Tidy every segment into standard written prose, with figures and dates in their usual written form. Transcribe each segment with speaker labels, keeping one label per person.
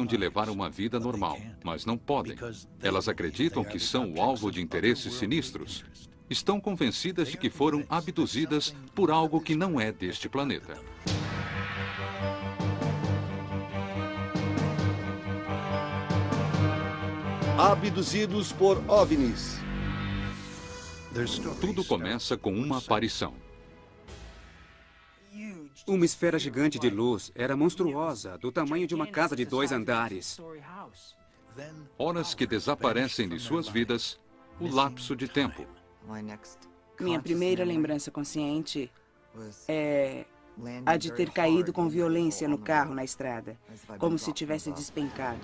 Speaker 1: de levar uma vida normal, mas não podem. Elas acreditam que são o alvo de interesses sinistros. Estão convencidas de que foram abduzidas por algo que não é deste planeta.
Speaker 2: Abduzidos por OVNIs.
Speaker 1: Tudo começa com uma aparição.
Speaker 3: Uma esfera gigante de luz era monstruosa, do tamanho de uma casa de 2 andares.
Speaker 1: Horas que desaparecem de suas vidas, o lapso de tempo.
Speaker 4: Minha primeira lembrança consciente é a de ter caído com violência no carro na estrada, como se tivesse despencado.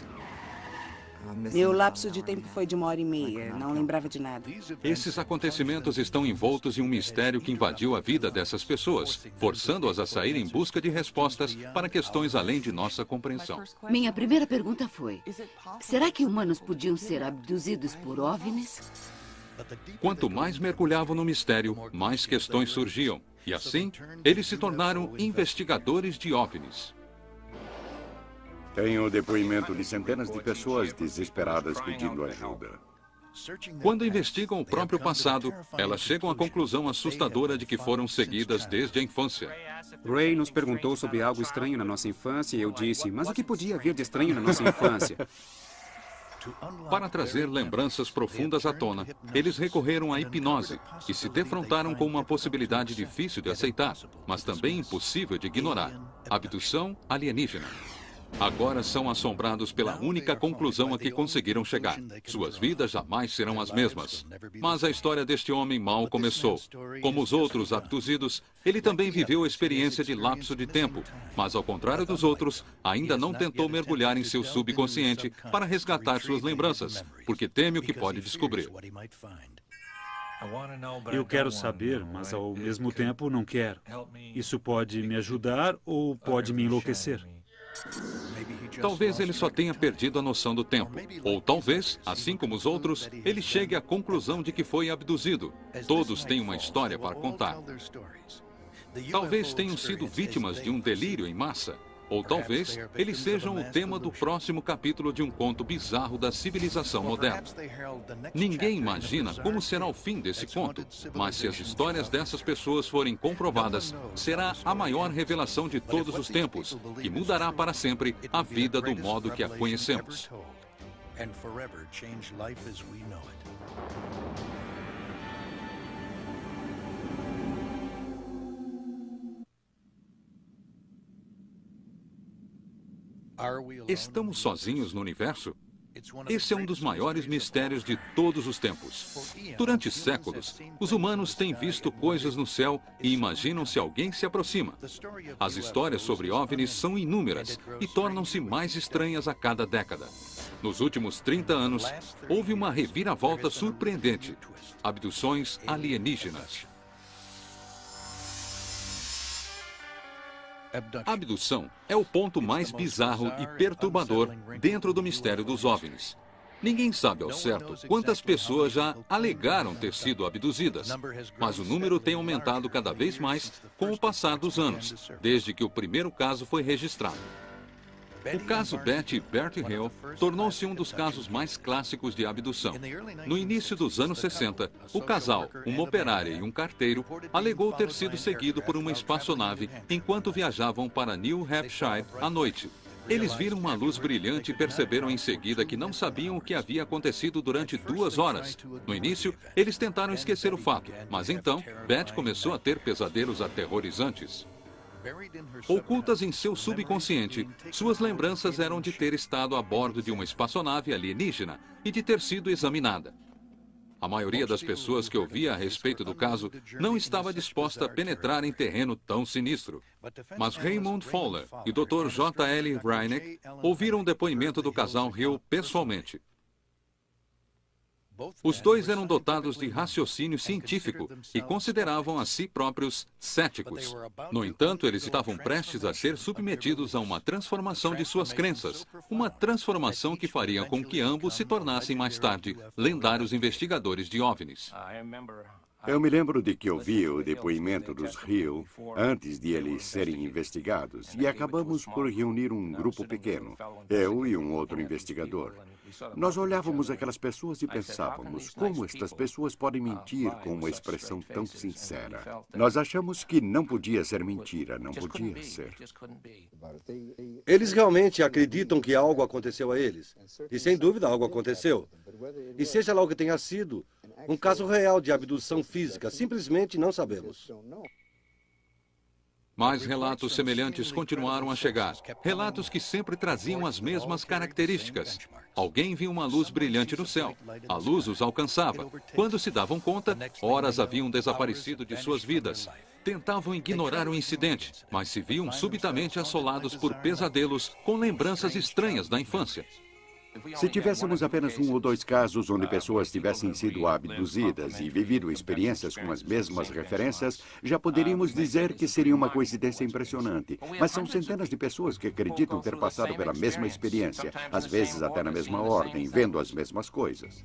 Speaker 4: Meu lapso de tempo foi de 1h30, não lembrava de nada.
Speaker 1: Esses acontecimentos estão envoltos em um mistério que invadiu a vida dessas pessoas, forçando-as a sair em busca de respostas para questões além de nossa compreensão.
Speaker 5: Minha primeira pergunta foi: será que humanos podiam ser abduzidos por OVNIs?
Speaker 1: Quanto mais mergulhavam no mistério, mais questões surgiam. E assim, eles se tornaram investigadores de OVNIs.
Speaker 6: Tenho o depoimento de centenas de pessoas desesperadas pedindo ajuda.
Speaker 1: Quando investigam o próprio passado, elas chegam à conclusão assustadora de que foram seguidas desde a infância.
Speaker 3: Ray nos perguntou sobre algo estranho na nossa infância e eu disse, mas o que podia haver de estranho na nossa infância?
Speaker 1: Para trazer lembranças profundas à tona, eles recorreram à hipnose e se defrontaram com uma possibilidade difícil de aceitar, mas também impossível de ignorar: abdução alienígena. Agora são assombrados pela única conclusão a que conseguiram chegar: suas vidas jamais serão as mesmas. Mas a história deste homem mal começou. Como os outros abduzidos, ele também viveu a experiência de lapso de tempo, mas ao contrário dos outros, ainda não tentou mergulhar em seu subconsciente para resgatar suas lembranças, porque teme o que pode descobrir.
Speaker 7: Eu quero saber, mas ao mesmo tempo não quero. Isso pode me ajudar ou pode me enlouquecer.
Speaker 1: Talvez ele só tenha perdido a noção do tempo. Ou talvez, assim como os outros, ele chegue à conclusão de que foi abduzido. Todos têm uma história para contar. Talvez tenham sido vítimas de um delírio em massa. Ou talvez eles sejam o tema do próximo capítulo de um conto bizarro da civilização moderna. Ninguém imagina como será o fim desse conto, mas se as histórias dessas pessoas forem comprovadas, será a maior revelação de todos os tempos, que mudará para sempre a vida do modo que a conhecemos. Estamos sozinhos no universo? Esse é um dos maiores mistérios de todos os tempos. Durante séculos, os humanos têm visto coisas no céu e imaginam se alguém se aproxima. As histórias sobre OVNIs são inúmeras e tornam-se mais estranhas a cada década. Nos últimos 30 anos, houve uma reviravolta surpreendente: abduções alienígenas. A abdução é o ponto mais bizarro e perturbador dentro do mistério dos OVNIs. Ninguém sabe ao certo quantas pessoas já alegaram ter sido abduzidas, mas o número tem aumentado cada vez mais com o passar dos anos, desde que o primeiro caso foi registrado. O caso Betty e Bert Hill tornou-se um dos casos mais clássicos de abdução. No início dos anos 60, o casal, uma operária e um carteiro, alegou ter sido seguido por uma espaçonave enquanto viajavam para New Hampshire à noite. Eles viram uma luz brilhante e perceberam em seguida que não sabiam o que havia acontecido durante 2 horas. No início, eles tentaram esquecer o fato, mas então, Beth começou a ter pesadelos aterrorizantes. Ocultas em seu subconsciente, suas lembranças eram de ter estado a bordo de uma espaçonave alienígena e de ter sido examinada. A maioria das pessoas que ouvia a respeito do caso não estava disposta a penetrar em terreno tão sinistro. Mas Raymond Fowler e Dr. J.L. Reineck ouviram o depoimento do casal Hill pessoalmente. Os dois eram dotados de raciocínio científico e consideravam a si próprios céticos. No entanto, eles estavam prestes a ser submetidos a uma transformação de suas crenças, uma transformação que faria com que ambos se tornassem mais tarde lendários investigadores de OVNIs.
Speaker 6: Eu me lembro de que ouvi o depoimento dos Hill antes de eles serem investigados e acabamos por reunir um grupo pequeno, eu e um outro investigador. Nós olhávamos aquelas pessoas e pensávamos, como estas pessoas podem mentir com uma expressão tão sincera? Nós achamos que não podia ser mentira, não podia ser.
Speaker 2: Eles realmente acreditam que algo aconteceu a eles. E sem dúvida algo aconteceu. E seja lá o que tenha sido, um caso real de abdução física, simplesmente não sabemos.
Speaker 1: Mais relatos semelhantes continuaram a chegar. Relatos que sempre traziam as mesmas características. Alguém via uma luz brilhante no céu. A luz os alcançava. Quando se davam conta, horas haviam desaparecido de suas vidas. Tentavam ignorar o incidente, mas se viam subitamente assolados por pesadelos com lembranças estranhas da infância.
Speaker 6: Se tivéssemos apenas um ou dois casos onde pessoas tivessem sido abduzidas e vivido experiências com as mesmas referências, já poderíamos dizer que seria uma coincidência impressionante. Mas são centenas de pessoas que acreditam ter passado pela mesma experiência, às vezes até na mesma ordem, vendo as mesmas coisas.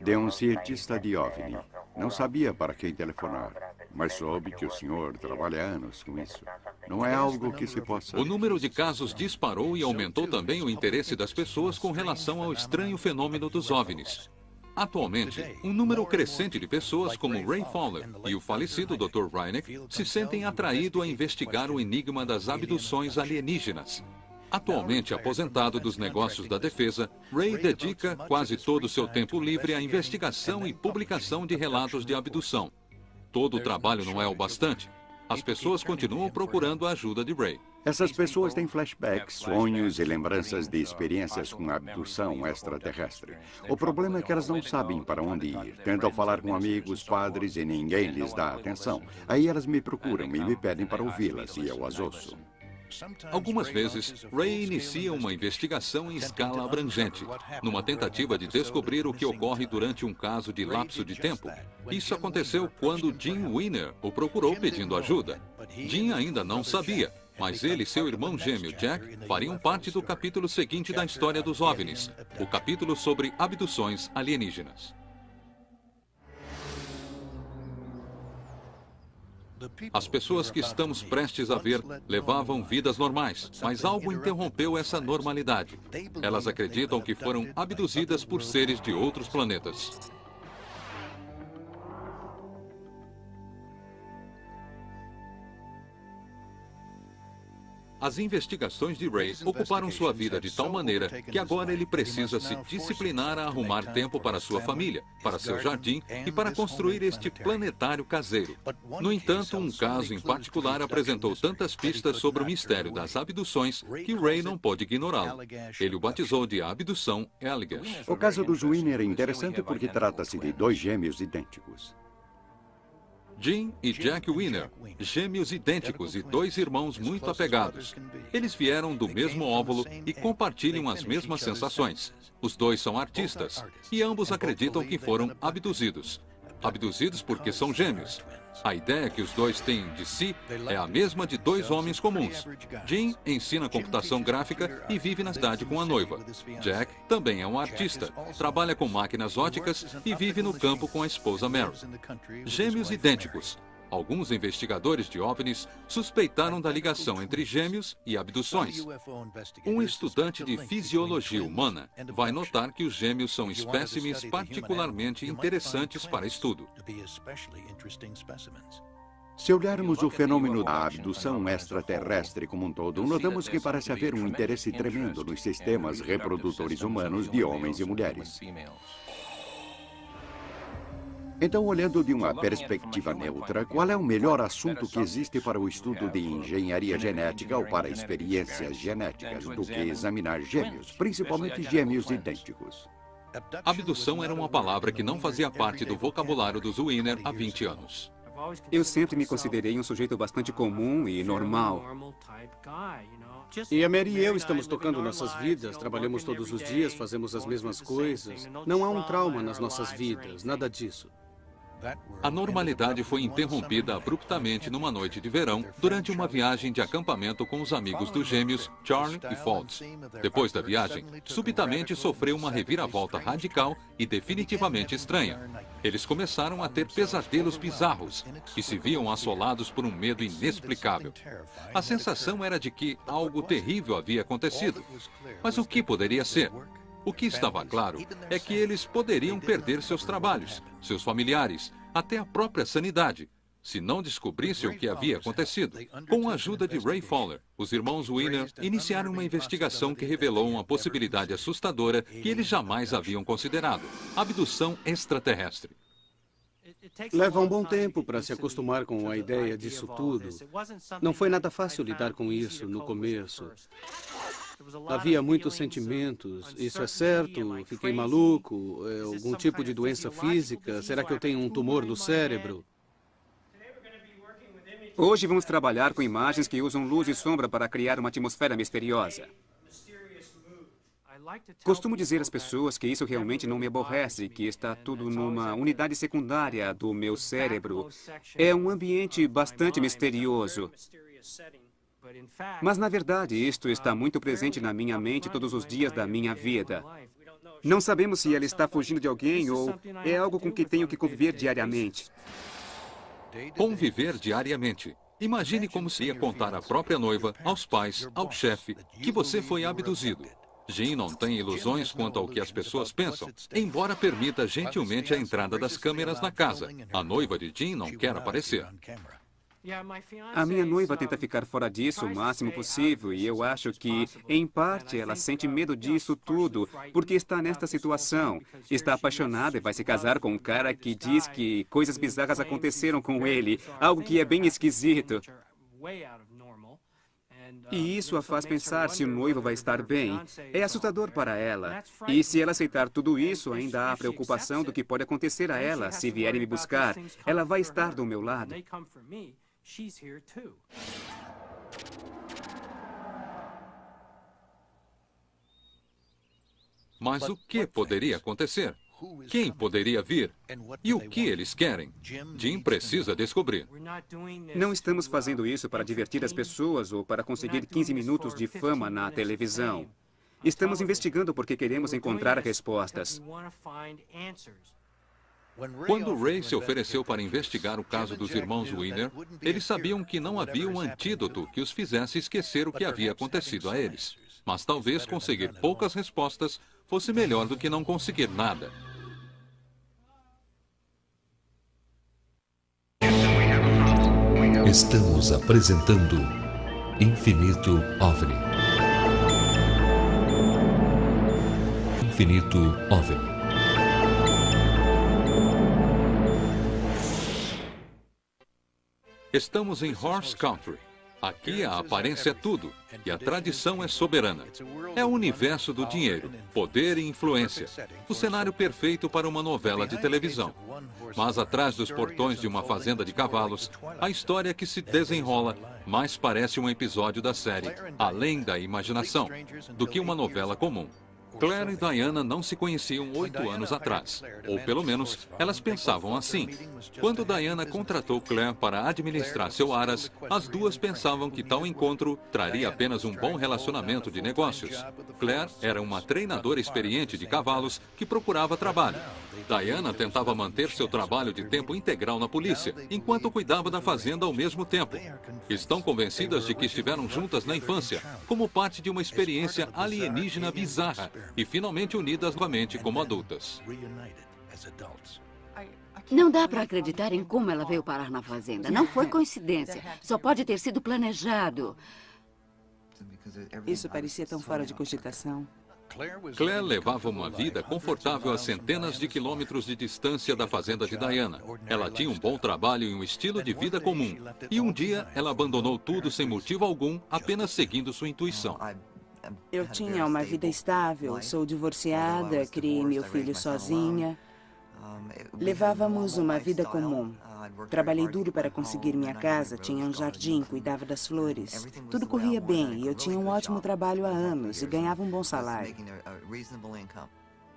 Speaker 6: De um cientista de OVNI. Não sabia para quem telefonar, mas soube que o senhor trabalha há anos com isso. Não é algo que se possa...
Speaker 1: O número de casos disparou e aumentou também o interesse das pessoas com relação ao estranho fenômeno dos OVNIs. Atualmente, um número crescente de pessoas como Ray Fowler e o falecido Dr. Reineck se sentem atraídos a investigar o enigma das abduções alienígenas. Atualmente aposentado dos negócios da defesa, Ray dedica quase todo o seu tempo livre à investigação e publicação de relatos de abdução. Todo o trabalho não é o bastante. As pessoas continuam procurando a ajuda de Ray.
Speaker 6: Essas pessoas têm flashbacks, sonhos e lembranças de experiências com abdução extraterrestre. O problema é que elas não sabem para onde ir. Tentam falar com amigos, padres e ninguém lhes dá atenção. Aí elas me procuram e me pedem para ouvi-las e eu as ouço.
Speaker 1: Algumas vezes, Ray inicia uma investigação em escala abrangente, numa tentativa de descobrir o que ocorre durante um caso de lapso de tempo. Isso aconteceu quando Jim Weiner o procurou pedindo ajuda. Jim ainda não sabia, mas ele e seu irmão gêmeo Jack fariam parte do capítulo seguinte da história dos OVNIs, o capítulo sobre abduções alienígenas. As pessoas que estamos prestes a ver levavam vidas normais, mas algo interrompeu essa normalidade. Elas acreditam que foram abduzidas por seres de outros planetas. As investigações de Ray ocuparam sua vida de tal maneira que agora ele precisa se disciplinar a arrumar tempo para sua família, para seu jardim e para construir este planetário caseiro. No entanto, um caso em particular apresentou tantas pistas sobre o mistério das abduções que Ray não pôde ignorá-lo. Ele o batizou de abdução Allagash.
Speaker 6: O caso do Weiner é interessante porque trata-se de dois gêmeos idênticos.
Speaker 1: Jim e Jack Weiner, gêmeos idênticos e dois irmãos muito apegados. Eles vieram do mesmo óvulo e compartilham as mesmas sensações. Os dois são artistas e ambos acreditam que foram abduzidos. Abduzidos porque são gêmeos. A ideia que os dois têm de si é a mesma de dois homens comuns. Jim ensina computação gráfica e vive na cidade com a noiva. Jack também é um artista, trabalha com máquinas óticas e vive no campo com a esposa Mary. Gêmeos idênticos. Alguns investigadores de OVNIs suspeitaram da ligação entre gêmeos e abduções. Um estudante de fisiologia humana vai notar que os gêmeos são espécimes particularmente interessantes para estudo.
Speaker 6: Se olharmos o fenômeno da abdução extraterrestre como um todo, notamos que parece haver um interesse tremendo nos sistemas reprodutores humanos de homens e mulheres. Então, olhando de uma perspectiva neutra, qual é o melhor assunto que existe para o estudo de engenharia genética ou para experiências genéticas do que examinar gêmeos, principalmente gêmeos idênticos?
Speaker 1: Abdução era uma palavra que não fazia parte do vocabulário dos Weiner há 20 anos.
Speaker 3: Eu sempre me considerei um sujeito bastante comum e normal.
Speaker 8: E a Mary e eu estamos tocando nossas vidas, trabalhamos todos os dias, fazemos as mesmas coisas. Não há um trauma nas nossas vidas, nada disso.
Speaker 1: A normalidade foi interrompida abruptamente numa noite de verão, durante uma viagem de acampamento com os amigos dos gêmeos Charlie e Fultz. Depois da viagem, subitamente sofreu uma reviravolta radical e definitivamente estranha. Eles começaram a ter pesadelos bizarros e se viam assolados por um medo inexplicável. A sensação era de que algo terrível havia acontecido. Mas o que poderia ser? O que estava claro é que eles poderiam perder seus trabalhos, seus familiares, até a própria sanidade, se não descobrissem o que havia acontecido. Com a ajuda de Ray Fowler, os irmãos Wiener iniciaram uma investigação que revelou uma possibilidade assustadora que eles jamais haviam considerado: abdução extraterrestre.
Speaker 8: Leva um bom tempo para se acostumar com a ideia disso tudo. Não foi nada fácil lidar com isso no começo. Havia muitos sentimentos. Isso é certo? Fiquei maluco? É algum tipo de doença física? Será que eu tenho um tumor no cérebro?
Speaker 3: Hoje vamos trabalhar com imagens que usam luz e sombra para criar uma atmosfera misteriosa. Costumo dizer às pessoas que isso realmente não me aborrece, que está tudo numa unidade secundária do meu cérebro. É um ambiente bastante misterioso. Mas, na verdade, isto está muito presente na minha mente todos os dias da minha vida. Não sabemos se ela está fugindo de alguém ou é algo com que tenho que conviver diariamente.
Speaker 1: Conviver diariamente. Imagine como seria contar à própria noiva, aos pais, ao chefe, que você foi abduzido. Jim não tem ilusões quanto ao que as pessoas pensam, embora permita gentilmente a entrada das câmeras na casa. A noiva de Jim não quer aparecer.
Speaker 3: A minha noiva tenta ficar fora disso o máximo possível e eu acho que, em parte, ela sente medo disso tudo, porque está nesta situação. Está apaixonada e vai se casar com um cara que diz que coisas bizarras aconteceram com ele, algo que é bem esquisito. E isso a faz pensar se o noivo vai estar bem. É assustador para ela. E se ela aceitar tudo isso, ainda há a preocupação do que pode acontecer a ela se vierem me buscar. Ela vai estar do meu lado.
Speaker 1: Mas o que poderia acontecer? Quem poderia vir? E o que eles querem? Jim precisa descobrir.
Speaker 3: Não estamos fazendo isso para divertir as pessoas ou para conseguir 15 minutos de fama na televisão. Estamos investigando porque queremos encontrar respostas.
Speaker 1: Quando Ray se ofereceu para investigar o caso dos irmãos Wiener, eles sabiam que não havia um antídoto que os fizesse esquecer o que havia acontecido a eles. Mas talvez conseguir poucas respostas fosse melhor do que não conseguir nada.
Speaker 9: Estamos apresentando Infinito OVNI. Infinito OVNI.
Speaker 1: Estamos em Horse Country. Aqui a aparência é tudo e a tradição é soberana. É o universo do dinheiro, poder e influência. O cenário perfeito para uma novela de televisão. Mas atrás dos portões de uma fazenda de cavalos, a história que se desenrola mais parece um episódio da série Além da Imaginação do que uma novela comum. Claire e Diana não se conheciam 8 anos atrás, ou pelo menos elas pensavam assim. Quando Diana contratou Claire para administrar seu Aras, as duas pensavam que tal encontro traria apenas um bom relacionamento de negócios. Claire era uma treinadora experiente de cavalos que procurava trabalho. Diana tentava manter seu trabalho de tempo integral na polícia, enquanto cuidava da fazenda ao mesmo tempo. Estão convencidas de que estiveram juntas na infância, como parte de uma experiência alienígena bizarra, e finalmente unidas novamente como adultas.
Speaker 5: Não dá para acreditar em como ela veio parar na fazenda. Não foi coincidência. Só pode ter sido planejado.
Speaker 4: Isso parecia tão fora de cogitação.
Speaker 1: Claire levava uma vida confortável a centenas de quilômetros de distância da fazenda de Diana. Ela tinha um bom trabalho e um estilo de vida comum. E um dia, ela abandonou tudo sem motivo algum, apenas seguindo sua intuição.
Speaker 4: Eu tinha uma vida estável, sou divorciada, criei meu filho sozinha. Levávamos uma vida comum. Trabalhei duro para conseguir minha casa, tinha um jardim, cuidava das flores. Tudo corria bem e eu tinha um ótimo trabalho há anos e ganhava um bom salário.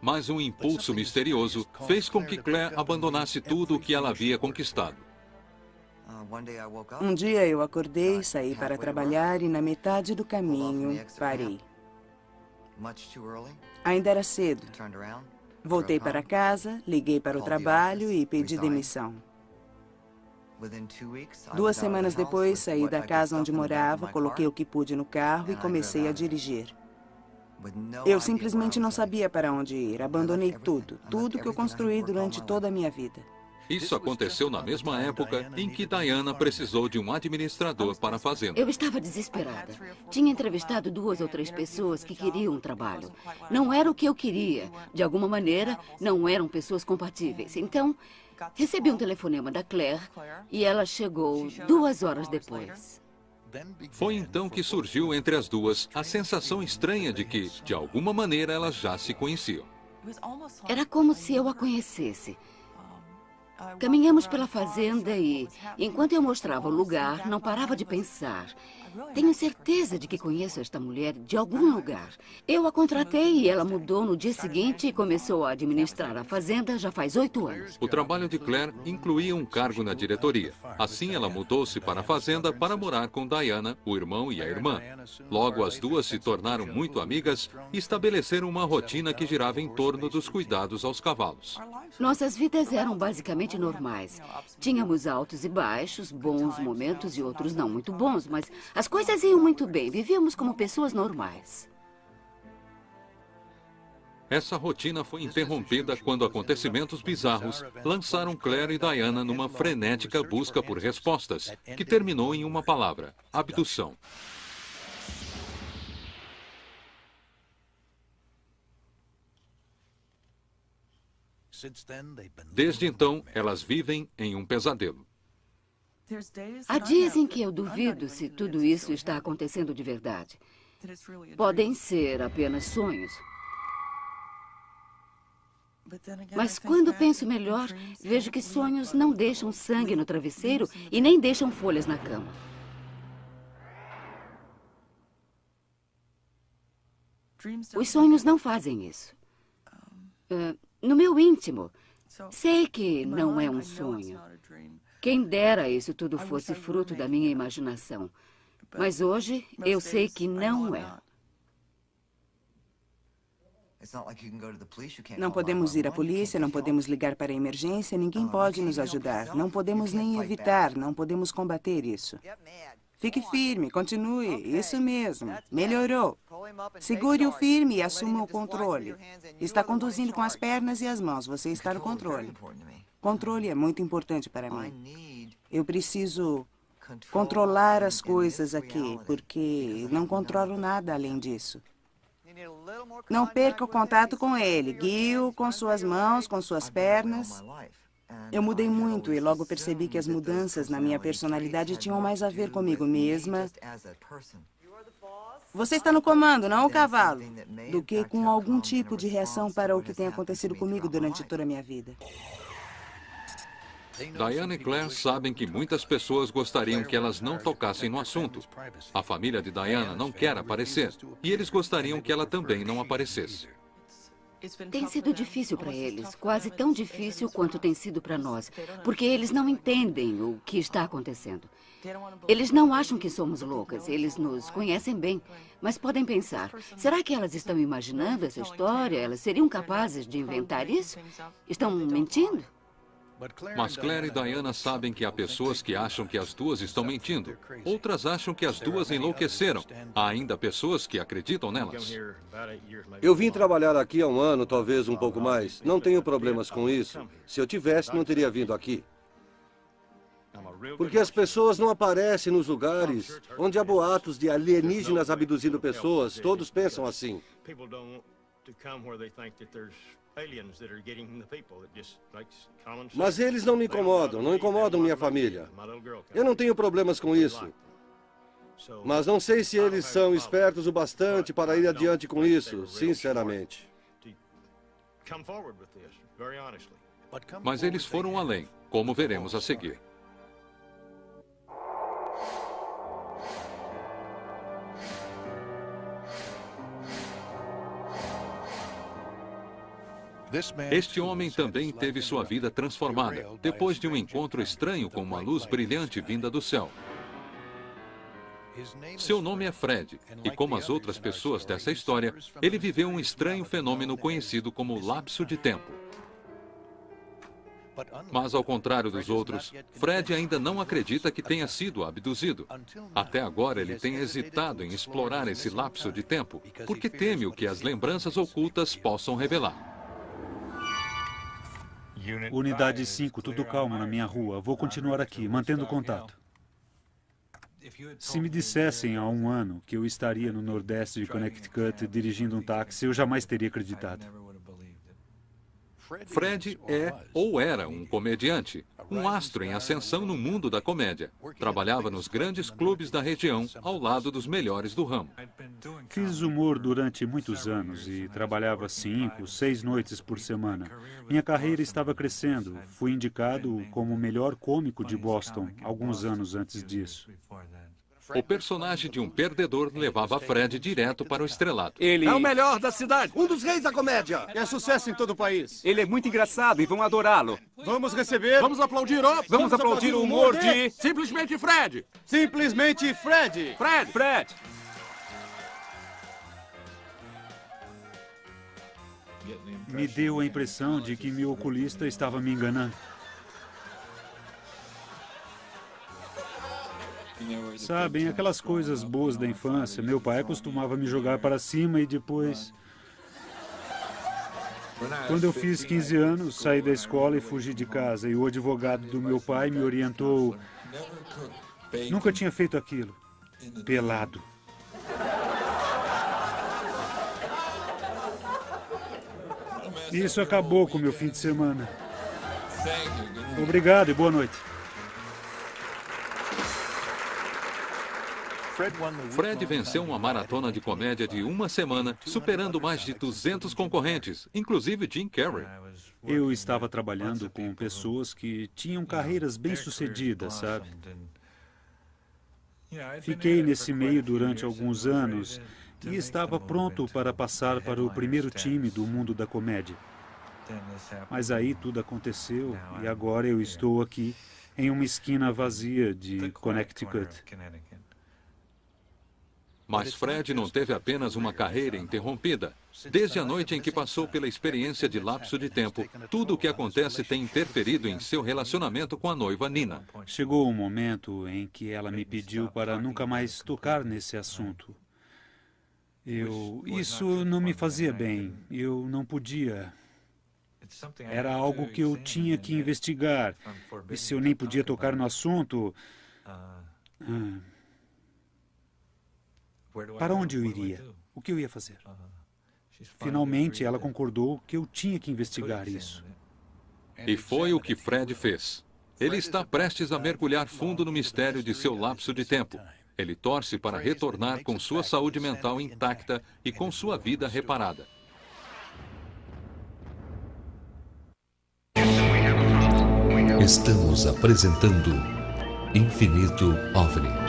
Speaker 1: Mas um impulso misterioso fez com que Claire abandonasse tudo o que ela havia conquistado.
Speaker 4: Um dia eu acordei, saí para trabalhar e na metade do caminho parei. Ainda era cedo. Voltei para casa, liguei para o trabalho e pedi demissão. 2 semanas depois, saí da casa onde morava, coloquei o que pude no carro e comecei a dirigir. Eu simplesmente não sabia para onde ir. Abandonei tudo que eu construí durante toda a minha vida.
Speaker 1: Isso aconteceu na mesma época em que Diana precisou de um administrador para a fazenda.
Speaker 5: Eu estava desesperada. Tinha entrevistado 2 ou 3 pessoas que queriam um trabalho. Não era o que eu queria. De alguma maneira, não eram pessoas compatíveis. Então, recebi um telefonema da Claire e ela chegou 2 horas depois.
Speaker 1: Foi então que surgiu entre as duas a sensação estranha de que, de alguma maneira, elas já se conheciam.
Speaker 5: Era como se eu a conhecesse. Caminhamos pela fazenda e, enquanto eu mostrava o lugar, não parava de pensar. Tenho certeza de que conheço esta mulher de algum lugar. Eu a contratei e ela mudou no dia seguinte e começou a administrar a fazenda já faz 8 anos.
Speaker 1: O trabalho de Claire incluía um cargo na diretoria. Assim, ela mudou-se para a fazenda para morar com Diana, o irmão e a irmã. Logo, as duas se tornaram muito amigas e estabeleceram uma rotina que girava em torno dos cuidados aos cavalos.
Speaker 5: Nossas vidas eram basicamente normais. Tínhamos altos e baixos, bons momentos e outros não muito bons, mas as coisas iam muito bem. Vivíamos como pessoas normais.
Speaker 1: Essa rotina foi interrompida quando acontecimentos bizarros lançaram Claire e Diana numa frenética busca por respostas, que terminou em uma palavra: abdução. Desde então, elas vivem em um pesadelo.
Speaker 5: Há dias em que eu duvido se tudo isso está acontecendo de verdade. Podem ser apenas sonhos. Mas quando penso melhor, vejo que sonhos não deixam sangue no travesseiro e nem deixam folhas na cama. Os sonhos não fazem isso. No meu íntimo, sei que não é um sonho. Quem dera isso tudo fosse fruto da minha imaginação. Mas hoje eu sei que não é.
Speaker 4: Não podemos ir à polícia, não podemos ligar para a emergência, ninguém pode nos ajudar. Não podemos nem evitar, não podemos combater isso. Fique firme, continue, isso mesmo, melhorou. Segure-o firme e assuma o controle. Está conduzindo com as pernas e as mãos, você está no controle. Controle é muito importante para mim. Eu preciso controlar as coisas aqui, porque não controlo nada além disso. Não perca o contato com ele, guie-o com suas mãos, com suas pernas. Eu mudei muito e logo percebi que as mudanças na minha personalidade tinham mais a ver comigo mesma. Você está no comando, não o cavalo, do que com algum tipo de reação para o que tem acontecido comigo durante toda a minha vida.
Speaker 1: Diana e Claire sabem que muitas pessoas gostariam que elas não tocassem no assunto. A família de Diana não quer aparecer, e eles gostariam que ela também não aparecesse.
Speaker 5: Tem sido difícil para eles, quase tão difícil quanto tem sido para nós, porque eles não entendem o que está acontecendo. Eles não acham que somos loucas, eles nos conhecem bem, mas podem pensar, será que elas estão imaginando essa história? Elas seriam capazes de inventar isso? Estão mentindo?
Speaker 1: Mas Claire e Diana sabem que há pessoas que acham que as duas estão mentindo. Outras acham que as duas enlouqueceram. Há ainda pessoas que acreditam nelas.
Speaker 2: Eu vim trabalhar aqui há 1 ano, talvez um pouco mais. Não tenho problemas com isso. Se eu tivesse, não teria vindo aqui. Porque as pessoas não aparecem nos lugares onde há boatos de alienígenas abduzindo pessoas. Todos pensam assim. Mas eles não me incomodam, não incomodam minha família. Eu não tenho problemas com isso. Mas não sei se eles são espertos o bastante para ir adiante com isso, sinceramente.
Speaker 1: Mas eles foram além, como veremos a seguir. Este homem também teve sua vida transformada, depois de um encontro estranho com uma luz brilhante vinda do céu. Seu nome é Fred, e como as outras pessoas dessa história, ele viveu um estranho fenômeno conhecido como lapso de tempo. Mas, ao contrário dos outros, Fred ainda não acredita que tenha sido abduzido. Até agora, ele tem hesitado em explorar esse lapso de tempo, porque teme o que as lembranças ocultas possam revelar.
Speaker 7: Unidade 5, tudo calmo na minha rua. Vou continuar aqui, mantendo contato. Se me dissessem há um ano que eu estaria no Nordeste de Connecticut dirigindo um táxi, eu jamais teria acreditado.
Speaker 1: Fred é ou era um comediante, um astro em ascensão no mundo da comédia. Trabalhava nos grandes clubes da região, ao lado dos melhores do ramo.
Speaker 7: Fiz humor durante muitos anos e trabalhava 5, 6 noites por semana. Minha carreira estava crescendo. Fui indicado como o melhor cômico de Boston alguns anos antes disso.
Speaker 1: O personagem de um perdedor levava Fred direto para o estrelato.
Speaker 8: Ele
Speaker 2: É o melhor da cidade, um dos reis da comédia.
Speaker 8: é sucesso em todo o país.
Speaker 3: Ele é muito engraçado e vão adorá-lo.
Speaker 8: Vamos receber...
Speaker 10: Vamos aplaudir
Speaker 3: Vamos aplaudir o humor de...
Speaker 10: Simplesmente Fred!
Speaker 8: Simplesmente Fred.
Speaker 10: Fred!
Speaker 3: Fred!
Speaker 7: Me deu a impressão de que meu oculista estava me enganando. Sabem, aquelas coisas boas da infância. Meu pai costumava me jogar para cima e depois... Quando eu fiz 15 anos, saí da escola e fugi de casa. E o advogado do meu pai me orientou. Nunca tinha feito aquilo. Pelado. Isso acabou com o meu fim de semana. Obrigado e boa noite.
Speaker 1: Fred venceu uma maratona de comédia de uma semana, superando mais de 200 concorrentes, inclusive Jim Carrey.
Speaker 7: Eu estava trabalhando com pessoas que tinham carreiras bem-sucedidas, sabe? Fiquei nesse meio durante alguns anos e estava pronto para passar para o primeiro time do mundo da comédia. Mas aí tudo aconteceu e agora eu estou aqui em uma esquina vazia de Connecticut.
Speaker 1: Mas Fred não teve apenas uma carreira interrompida. Desde a noite em que passou pela experiência de lapso de tempo, tudo o que acontece tem interferido em seu relacionamento com a noiva Nina.
Speaker 7: Chegou um momento em que ela me pediu para nunca mais tocar nesse assunto. Isso não me fazia bem. Eu não podia. Era algo que eu tinha que investigar. E se eu nem podia tocar no assunto... Para onde eu iria? O que eu ia fazer? Finalmente, ela concordou que eu tinha que investigar isso.
Speaker 1: E foi o que Fred fez. Ele está prestes a mergulhar fundo no mistério de seu lapso de tempo. Ele torce para retornar com sua saúde mental intacta e com sua vida reparada.
Speaker 9: Estamos apresentando Infinito OVNI.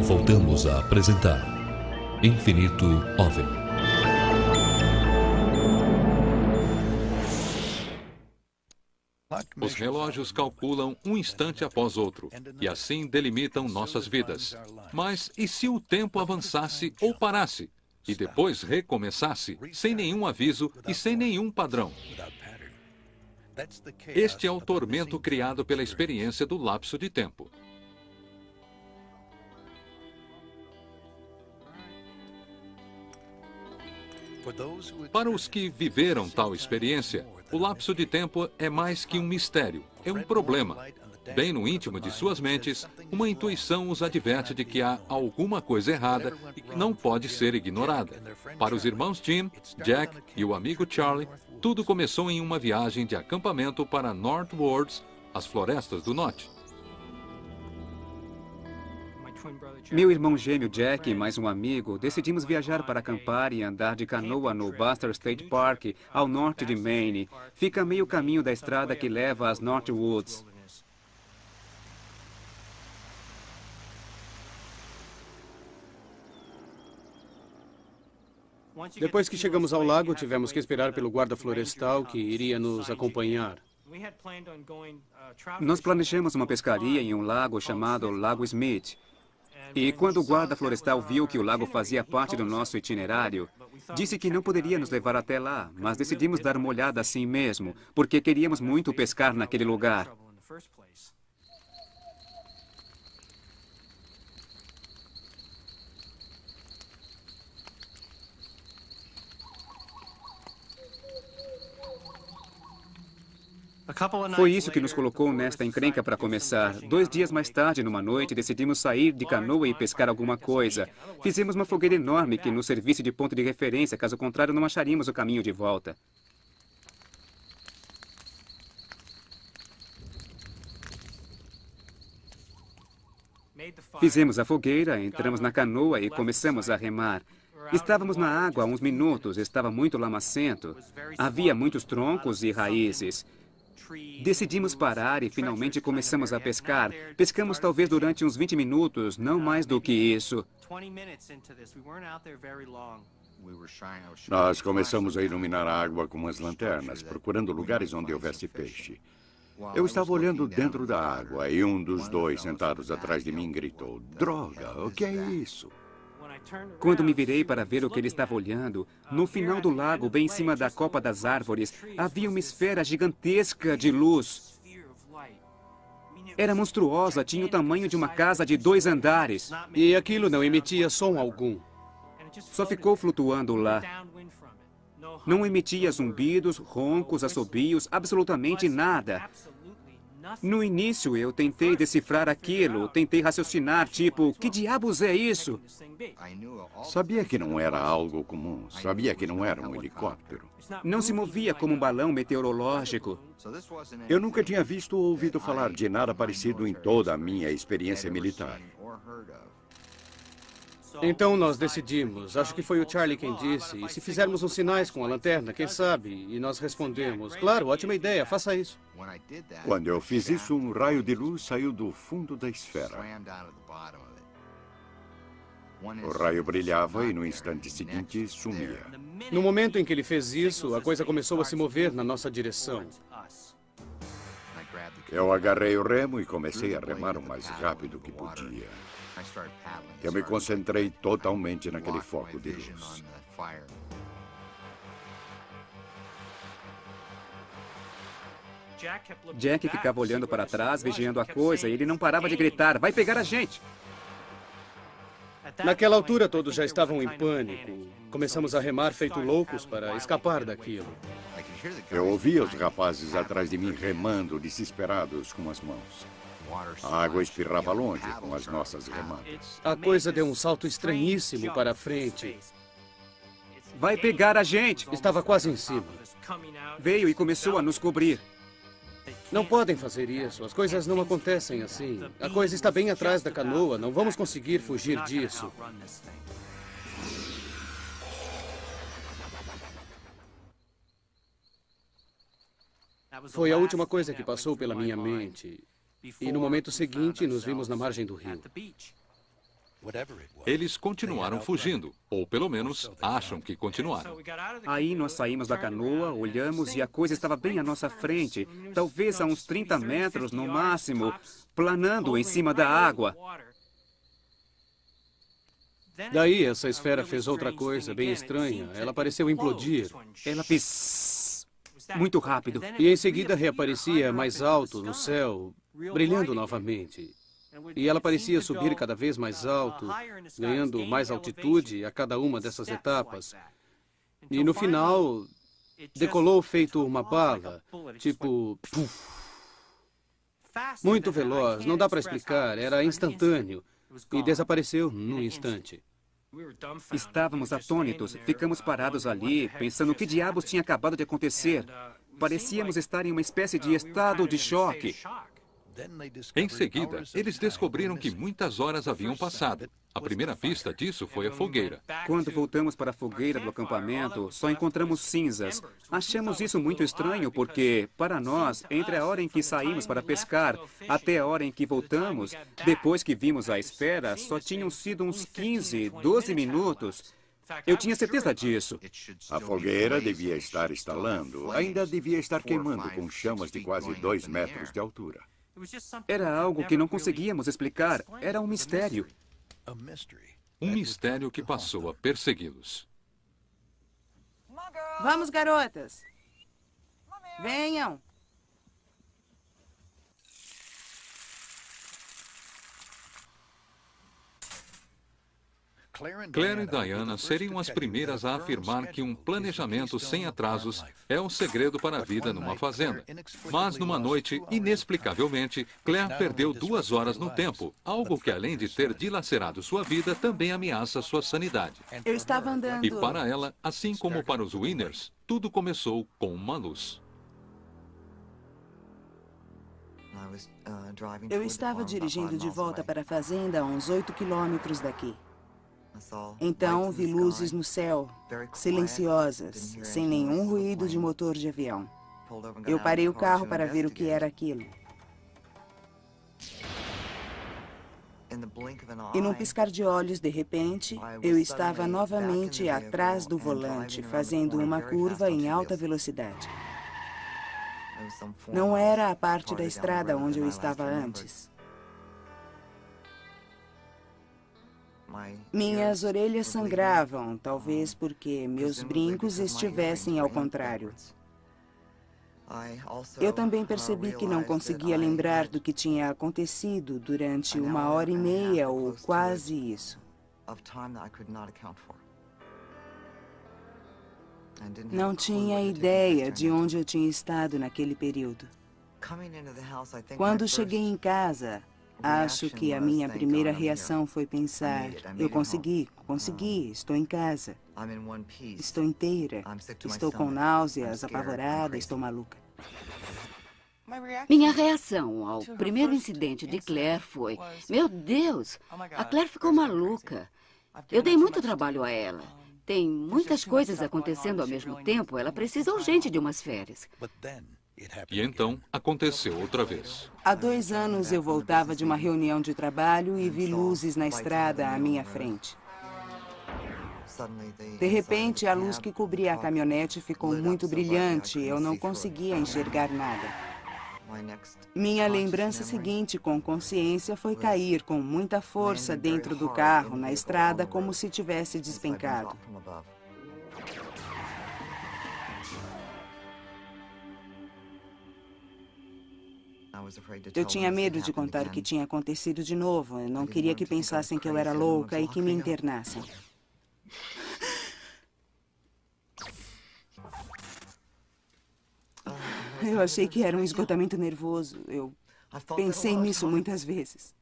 Speaker 9: Voltamos a apresentar Infinito OVNI.
Speaker 1: Os relógios calculam um instante após outro, e assim delimitam nossas vidas. Mas e se o tempo avançasse ou parasse, e depois recomeçasse, sem nenhum aviso e sem nenhum padrão? Este é o tormento criado pela experiência do lapso de tempo. Para os que viveram tal experiência, o lapso de tempo é mais que um mistério, é um problema. Bem no íntimo de suas mentes, uma intuição os adverte de que há alguma coisa errada e que não pode ser ignorada. Para os irmãos Jim, Jack e o amigo Charlie, tudo começou em uma viagem de acampamento para Northwards, as florestas do norte.
Speaker 3: Meu irmão gêmeo Jack e mais um amigo decidimos viajar para acampar e andar de canoa no Buster State Park, ao norte de Maine. Fica a meio caminho da estrada que leva às Northwoods.
Speaker 8: Depois que chegamos ao lago, tivemos que esperar pelo guarda florestal que iria nos acompanhar.
Speaker 3: Nós planejamos uma pescaria em um lago chamado Lago Smith. E quando o guarda florestal viu que o lago fazia parte do nosso itinerário, disse que não poderia nos levar até lá, mas decidimos dar uma olhada assim mesmo, porque queríamos muito pescar naquele lugar. Foi isso que nos colocou nesta encrenca para começar. 2 dias mais tarde, numa noite, decidimos sair de canoa e pescar alguma coisa. Fizemos uma fogueira enorme que nos servisse de ponto de referência, caso contrário não acharíamos o caminho de volta. Fizemos a fogueira, entramos na canoa e começamos a remar. Estávamos na água há uns minutos, estava muito lamacento. Havia muitos troncos e raízes. Decidimos parar e finalmente começamos a pescar. Pescamos talvez durante uns 20 minutos, não mais do que isso.
Speaker 6: Nós começamos a iluminar a água com as lanternas, procurando lugares onde houvesse peixe. Eu estava olhando dentro da água e um dos 2 sentados atrás de mim gritou: "Droga, o que é isso?"
Speaker 3: Quando me virei para ver o que ele estava olhando, no final do lago, bem em cima da copa das árvores, havia uma esfera gigantesca de luz. Era monstruosa, tinha o tamanho de uma casa de 2 andares.
Speaker 8: E aquilo não emitia som algum.
Speaker 3: Só ficou flutuando lá. Não emitia zumbidos, roncos, assobios, absolutamente nada. No início, eu tentei decifrar aquilo, tentei raciocinar, tipo, que diabos é isso?
Speaker 6: Sabia que não era algo comum, sabia que não era um helicóptero.
Speaker 3: Não se movia como um balão meteorológico.
Speaker 6: Eu nunca tinha visto ou ouvido falar de nada parecido em toda a minha experiência militar.
Speaker 8: Então nós decidimos, acho que foi o Charlie quem disse, e se fizermos uns sinais com a lanterna, quem sabe? E nós respondemos, claro, ótima ideia, faça isso.
Speaker 6: Quando eu fiz isso, um raio de luz saiu do fundo da esfera. O raio brilhava e no instante seguinte sumia.
Speaker 8: No momento em que ele fez isso, a coisa começou a se mover na nossa direção.
Speaker 6: Eu agarrei o remo e comecei a remar o mais rápido que podia. Eu me concentrei totalmente naquele foco de luz.
Speaker 3: Jack ficava olhando para trás, vigiando a coisa, e ele não parava de gritar, vai pegar a gente!
Speaker 8: Naquela altura, todos já estavam em pânico. Começamos a remar feito loucos para escapar daquilo.
Speaker 6: Eu ouvia os rapazes atrás de mim remando, desesperados com as mãos. A água espirrava longe com as nossas remadas.
Speaker 8: A coisa deu um salto estranhíssimo para a frente.
Speaker 3: Vai pegar a gente!
Speaker 8: Estava quase em cima.
Speaker 3: Veio e começou a nos cobrir.
Speaker 8: Não podem fazer isso. As coisas não acontecem assim. A coisa está bem atrás da canoa. Não vamos conseguir fugir disso. Foi a última coisa que passou pela minha mente. E no momento seguinte, nos vimos na margem do rio.
Speaker 1: Eles continuaram fugindo, ou pelo menos acham que continuaram.
Speaker 3: Aí nós saímos da canoa, olhamos e a coisa estava bem à nossa frente, talvez a uns 30 metros no máximo, planando em cima da água.
Speaker 8: Daí essa esfera fez outra coisa bem estranha. Ela pareceu implodir.
Speaker 3: Ela fez muito rápido.
Speaker 8: E em seguida reaparecia mais alto no céu, brilhando novamente. E ela parecia subir cada vez mais alto, ganhando mais altitude a cada uma dessas etapas. E no final, decolou feito uma bala, tipo... Puff. Muito veloz, não dá para explicar, era instantâneo. E desapareceu num instante.
Speaker 3: Estávamos atônitos, ficamos parados ali, pensando o que diabos tinha acabado de acontecer. Parecíamos estar em uma espécie de estado de choque.
Speaker 1: Em seguida, eles descobriram que muitas horas haviam passado. A primeira pista disso foi a fogueira.
Speaker 3: Quando voltamos para a fogueira do acampamento, só encontramos cinzas. Achamos isso muito estranho porque, para nós, entre a hora em que saímos para pescar até a hora em que voltamos, depois que vimos a esfera, só tinham sido uns 15, 12 minutos. Eu tinha certeza disso.
Speaker 6: A fogueira devia estar estalando. Ainda devia estar queimando com chamas de quase 2 metros de altura.
Speaker 3: Era algo que não conseguíamos explicar. Era um mistério.
Speaker 1: Um mistério que passou a persegui-los.
Speaker 4: Vamos, garotas. Venham.
Speaker 1: Claire e Diana seriam as primeiras a afirmar que um planejamento sem atrasos é o segredo para a vida numa fazenda. Mas numa noite, inexplicavelmente, Claire perdeu 2 horas no tempo, algo que além de ter dilacerado sua vida, também ameaça sua sanidade.
Speaker 4: Eu estava andando...
Speaker 1: E para ela, assim como para os Winners, tudo começou com uma luz.
Speaker 4: Eu estava dirigindo de volta para a fazenda a uns 8 quilômetros daqui. Então vi luzes no céu, silenciosas, sem nenhum ruído de motor de avião. Eu parei o carro para ver o que era aquilo. E num piscar de olhos, de repente, eu estava novamente atrás do volante, fazendo uma curva em alta velocidade. Não era a parte da estrada onde eu estava antes. Minhas orelhas sangravam, talvez porque meus brincos estivessem ao contrário. Eu também percebi que não conseguia lembrar do que tinha acontecido durante 1h30 ou quase isso. Não tinha ideia de onde eu tinha estado naquele período. Quando cheguei em casa, acho que a minha primeira reação foi pensar, eu consegui, estou em casa, estou inteira, estou com náuseas, apavorada, estou maluca.
Speaker 5: Minha reação ao primeiro incidente de Claire foi, meu Deus, a Claire ficou maluca. Eu dei muito trabalho a ela. Tem muitas coisas acontecendo ao mesmo tempo, ela precisa urgente de umas férias.
Speaker 1: E então, aconteceu outra vez.
Speaker 4: Há 2 anos eu voltava de uma reunião de trabalho e vi luzes na estrada à minha frente. De repente, a luz que cobria a caminhonete ficou muito brilhante e eu não conseguia enxergar nada. Minha lembrança seguinte, com consciência, foi cair com muita força dentro do carro, na estrada, como se tivesse despencado. Eu tinha medo de contar o que tinha acontecido de novo. Eu não queria que pensassem que eu era louca e que me internassem. Eu achei que era um esgotamento nervoso. Eu pensei nisso muitas vezes.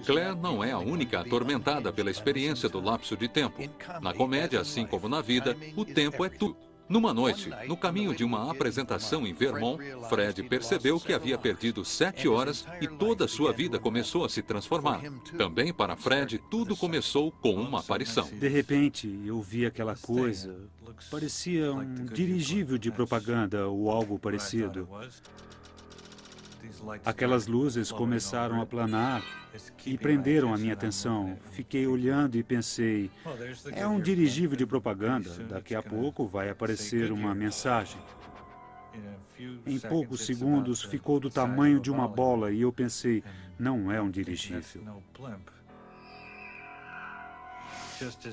Speaker 1: Claire não é a única atormentada pela experiência do lapso de tempo. Na comédia, assim como na vida, o tempo é tudo. Numa noite, no caminho de uma apresentação em Vermont, Fred percebeu que havia perdido 7 horas e toda a sua vida começou a se transformar. Também para Fred, tudo começou com uma aparição.
Speaker 7: De repente, eu vi aquela coisa. Parecia um dirigível de propaganda ou algo parecido. Aquelas luzes começaram a planar e prenderam a minha atenção. Fiquei olhando e pensei, é um dirigível de propaganda. Daqui a pouco vai aparecer uma mensagem. Em poucos segundos ficou do tamanho de uma bola e eu pensei, não é um dirigível.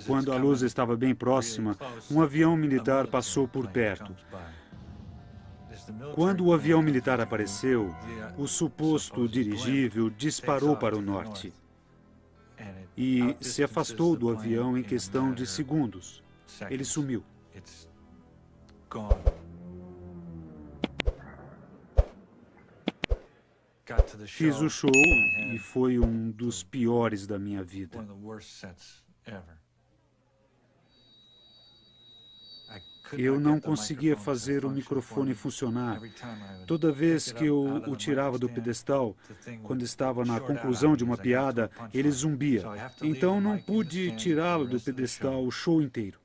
Speaker 7: Quando a luz estava bem próxima, um avião militar passou por perto. Quando o avião militar apareceu, o suposto dirigível disparou para o norte e se afastou do avião em questão de segundos. Ele sumiu. Fiz o show e foi um dos piores da minha vida. Eu não conseguia fazer o microfone funcionar. Toda vez que eu o tirava do pedestal, quando estava na conclusão de uma piada, ele zumbia. Então não pude tirá-lo do pedestal o show inteiro.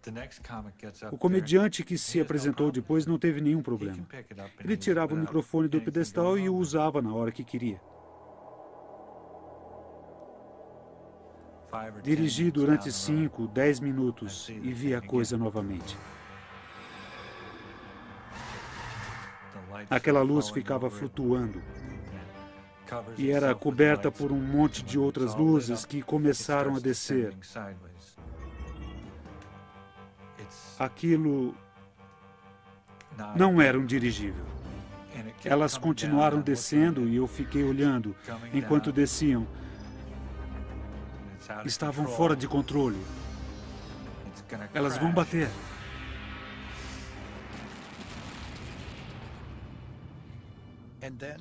Speaker 7: O comediante que se apresentou depois não teve nenhum problema. Ele tirava o microfone do pedestal e o usava na hora que queria. Dirigi durante 5, 10 minutos e vi a coisa novamente. Aquela luz ficava flutuando e era coberta por um monte de outras luzes que começaram a descer. Aquilo não era um dirigível. Elas continuaram descendo e eu fiquei olhando enquanto desciam. Estavam fora de controle. Elas vão bater.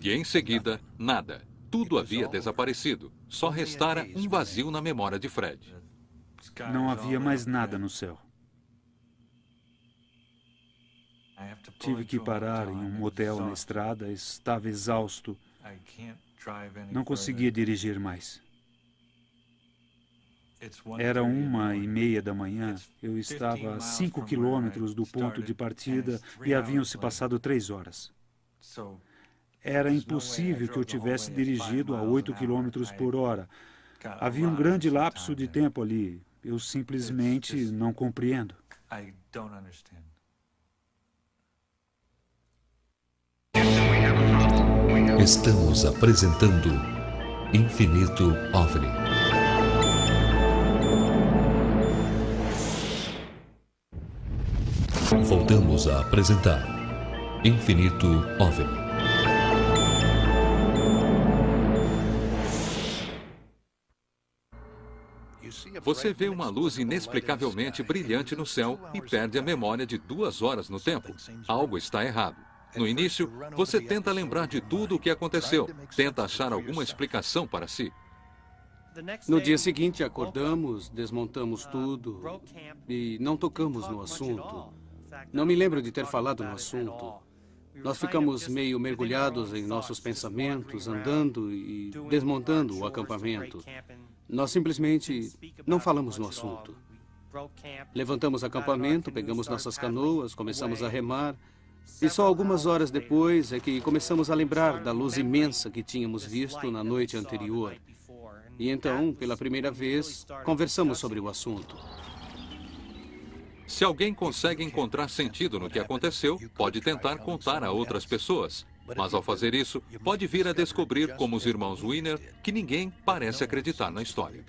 Speaker 1: E em seguida, nada. Tudo havia desaparecido. Só restara um vazio na memória de Fred.
Speaker 7: Não havia mais nada no céu. Tive que parar em um motel na estrada, estava exausto. Não conseguia dirigir mais. Era 1h30 da manhã, eu estava a 5 quilômetros do ponto de partida e haviam-se passado 3 horas. Era impossível que eu tivesse dirigido a 8 quilômetros por hora. Havia um grande lapso de tempo ali. Eu simplesmente não compreendo.
Speaker 9: Estamos apresentando Infinito OVNI. Voltamos a apresentar Infinito OVNI.
Speaker 1: Você vê uma luz inexplicavelmente brilhante no céu e perde a memória de 2 horas no tempo. Algo está errado. No início, você tenta lembrar de tudo o que aconteceu, tenta achar alguma explicação para si.
Speaker 8: No dia seguinte, acordamos, desmontamos tudo e não tocamos no assunto. Não me lembro de ter falado no assunto. Nós ficamos meio mergulhados em nossos pensamentos, andando e desmontando o acampamento. Nós simplesmente não falamos no assunto. Levantamos acampamento, pegamos nossas canoas, começamos a remar. E só algumas horas depois é que começamos a lembrar da luz imensa que tínhamos visto na noite anterior. E então, pela primeira vez, conversamos sobre o assunto.
Speaker 1: Se alguém consegue encontrar sentido no que aconteceu, pode tentar contar a outras pessoas. Mas ao fazer isso, pode vir a descobrir, como os irmãos Weiner, que ninguém parece acreditar na história.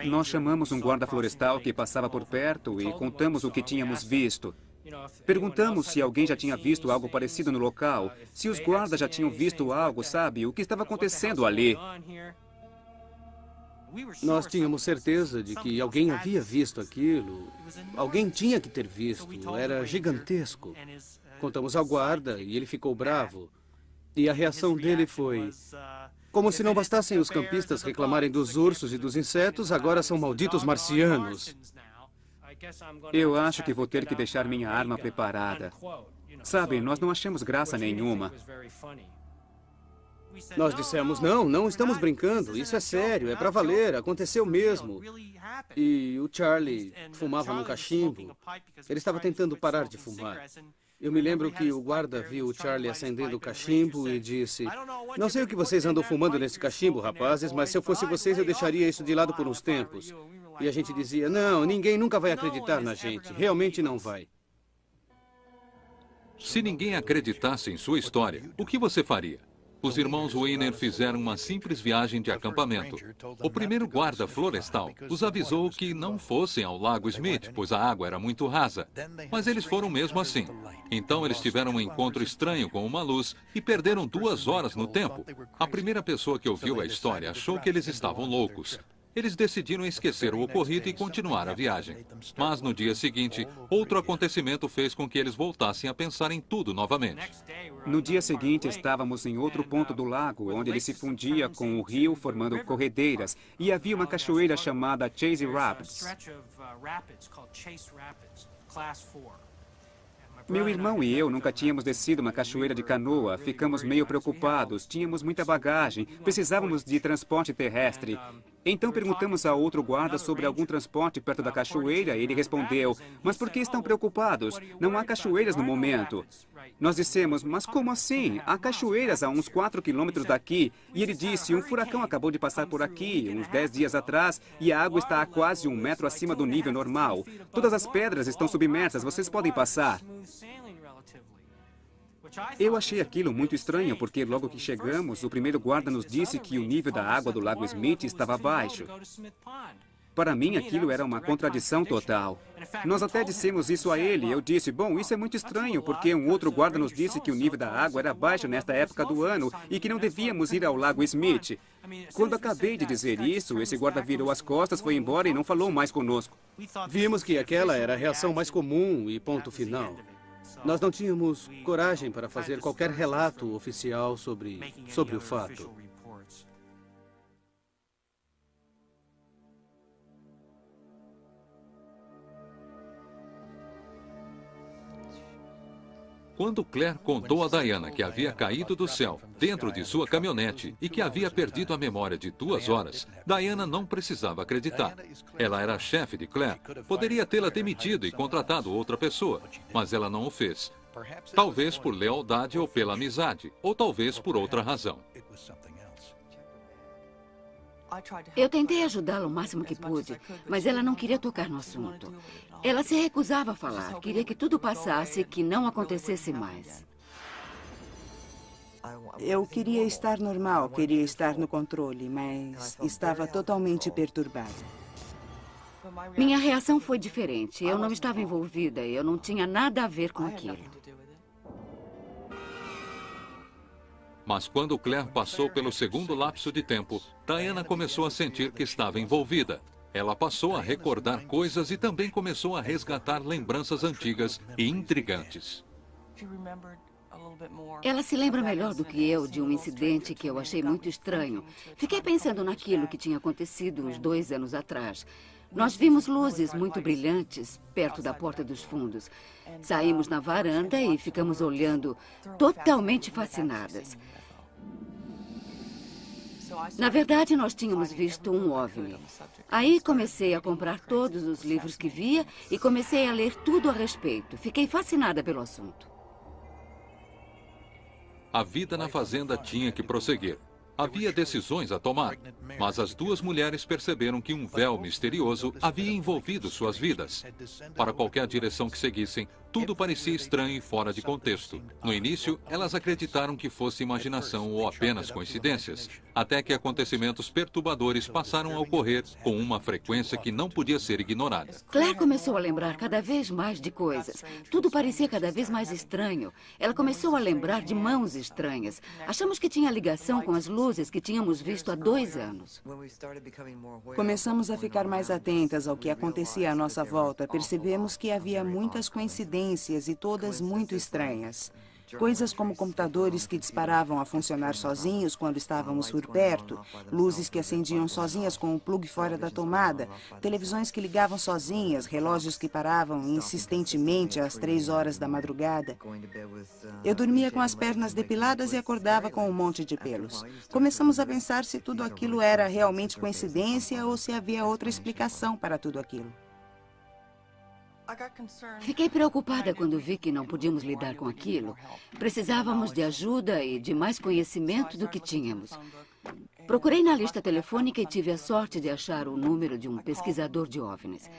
Speaker 3: Nós chamamos um guarda florestal que passava por perto e contamos o que tínhamos visto. Perguntamos se alguém já tinha visto algo parecido no local, se os guardas já tinham visto algo, sabe, o que estava acontecendo ali.
Speaker 8: Nós tínhamos certeza de que alguém havia visto aquilo. Alguém tinha que ter visto. Era gigantesco. Contamos ao guarda e ele ficou bravo. E a reação dele foi: como se não bastassem os campistas reclamarem dos ursos e dos insetos, agora são malditos marcianos.
Speaker 3: Eu acho que vou ter que deixar minha arma preparada. Sabe, nós não achamos graça nenhuma.
Speaker 8: Nós dissemos, não estamos brincando, isso é sério, é para valer, aconteceu mesmo. E o Charlie fumava num cachimbo. Ele estava tentando parar de fumar. Eu me lembro que o guarda viu o Charlie acendendo o cachimbo e disse: não sei o que vocês andam fumando nesse cachimbo, rapazes, mas se eu fosse vocês eu deixaria isso de lado por uns tempos. E a gente dizia: não, ninguém nunca vai acreditar na gente, realmente não vai.
Speaker 1: Se ninguém acreditasse em sua história, o que você faria? Os irmãos Weiner fizeram uma simples viagem de acampamento. O primeiro guarda florestal os avisou que não fossem ao Lago Smith, pois a água era muito rasa. Mas eles foram mesmo assim. Então eles tiveram um encontro estranho com uma luz e perderam 2 horas no tempo. A primeira pessoa que ouviu a história achou que eles estavam loucos. Eles decidiram esquecer o ocorrido e continuar a viagem. Mas no dia seguinte, outro acontecimento fez com que eles voltassem a pensar em tudo novamente.
Speaker 3: No dia seguinte, estávamos em outro ponto do lago, onde ele se fundia com o rio, formando corredeiras, e havia uma cachoeira chamada Chase Rapids. Meu irmão e eu nunca tínhamos descido uma cachoeira de canoa, ficamos meio preocupados, tínhamos muita bagagem, precisávamos de transporte terrestre. Então perguntamos a outro guarda sobre algum transporte perto da cachoeira. Ele respondeu, mas por que estão preocupados? Não há cachoeiras no momento. Nós dissemos, mas como assim? Há cachoeiras a uns 4 quilômetros daqui. E ele disse, um furacão acabou de passar por aqui, uns 10 dias atrás, e a água está a quase 1 metro acima do nível normal. Todas as pedras estão submersas, vocês podem passar. Eu achei aquilo muito estranho, porque logo que chegamos, o primeiro guarda nos disse que o nível da água do Lago Smith estava baixo. Para mim, aquilo era uma contradição total. Nós até dissemos isso a ele. Eu disse, bom, isso é muito estranho, porque um outro guarda nos disse que o nível da água era baixo nesta época do ano e que não devíamos ir ao Lago Smith. Quando acabei de dizer isso, esse guarda virou as costas, foi embora e não falou mais conosco.
Speaker 8: Vimos que aquela era a reação mais comum e ponto final. Nós não tínhamos coragem para fazer qualquer relato oficial sobre o fato.
Speaker 1: Quando Claire contou a Diana que havia caído do céu dentro de sua caminhonete e que havia perdido a memória de 2 horas, Diana não precisava acreditar. Ela era a chefe de Claire, poderia tê-la demitido e contratado outra pessoa, mas ela não o fez. Talvez por lealdade ou pela amizade, ou talvez por outra razão.
Speaker 5: Eu tentei ajudá-la o máximo que pude, mas ela não queria tocar no assunto. Ela se recusava a falar, queria que tudo passasse e que não acontecesse mais.
Speaker 4: Eu queria estar normal, queria estar no controle, mas estava totalmente perturbada.
Speaker 5: Minha reação foi diferente. Eu não estava envolvida, eu não tinha nada a ver com aquilo.
Speaker 1: Mas quando Claire passou pelo segundo lapso de tempo, Diana começou a sentir que estava envolvida. Ela passou a recordar coisas e também começou a resgatar lembranças antigas e intrigantes.
Speaker 5: Ela se lembra melhor do que eu de um incidente que eu achei muito estranho. Fiquei pensando naquilo que tinha acontecido uns 2 anos atrás. Nós vimos luzes muito brilhantes perto da porta dos fundos. Saímos na varanda e ficamos olhando, totalmente fascinadas. Na verdade, nós tínhamos visto um OVNI. Aí comecei a comprar todos os livros que via e comecei a ler tudo a respeito. Fiquei fascinada pelo assunto.
Speaker 1: A vida na fazenda tinha que prosseguir. Havia decisões a tomar, mas as 2 mulheres perceberam que um véu misterioso havia envolvido suas vidas. Para qualquer direção que seguissem, tudo parecia estranho e fora de contexto. No início, elas acreditaram que fosse imaginação ou apenas coincidências, até que acontecimentos perturbadores passaram a ocorrer com uma frequência que não podia ser ignorada.
Speaker 5: Claire começou a lembrar cada vez mais de coisas. Tudo parecia cada vez mais estranho. Ela começou a lembrar de mãos estranhas. Achamos que tinha ligação com as luzes que tínhamos visto há 2 anos.
Speaker 4: Começamos a ficar mais atentas ao que acontecia à nossa volta. Percebemos que havia muitas coincidências e todas muito estranhas. Coisas como computadores que disparavam a funcionar sozinhos quando estávamos por perto, luzes que acendiam sozinhas com o plug fora da tomada, televisões que ligavam sozinhas, relógios que paravam insistentemente às 3 horas da madrugada. Eu dormia com as pernas depiladas e acordava com um monte de pelos. Começamos a pensar se tudo aquilo era realmente coincidência ou se havia outra explicação para tudo aquilo.
Speaker 5: Fiquei preocupada quando vi que não podíamos lidar com aquilo. Precisávamos de ajuda e de mais conhecimento do que tínhamos. Procurei na lista telefônica e tive a sorte de achar o número de um pesquisador de OVNIs.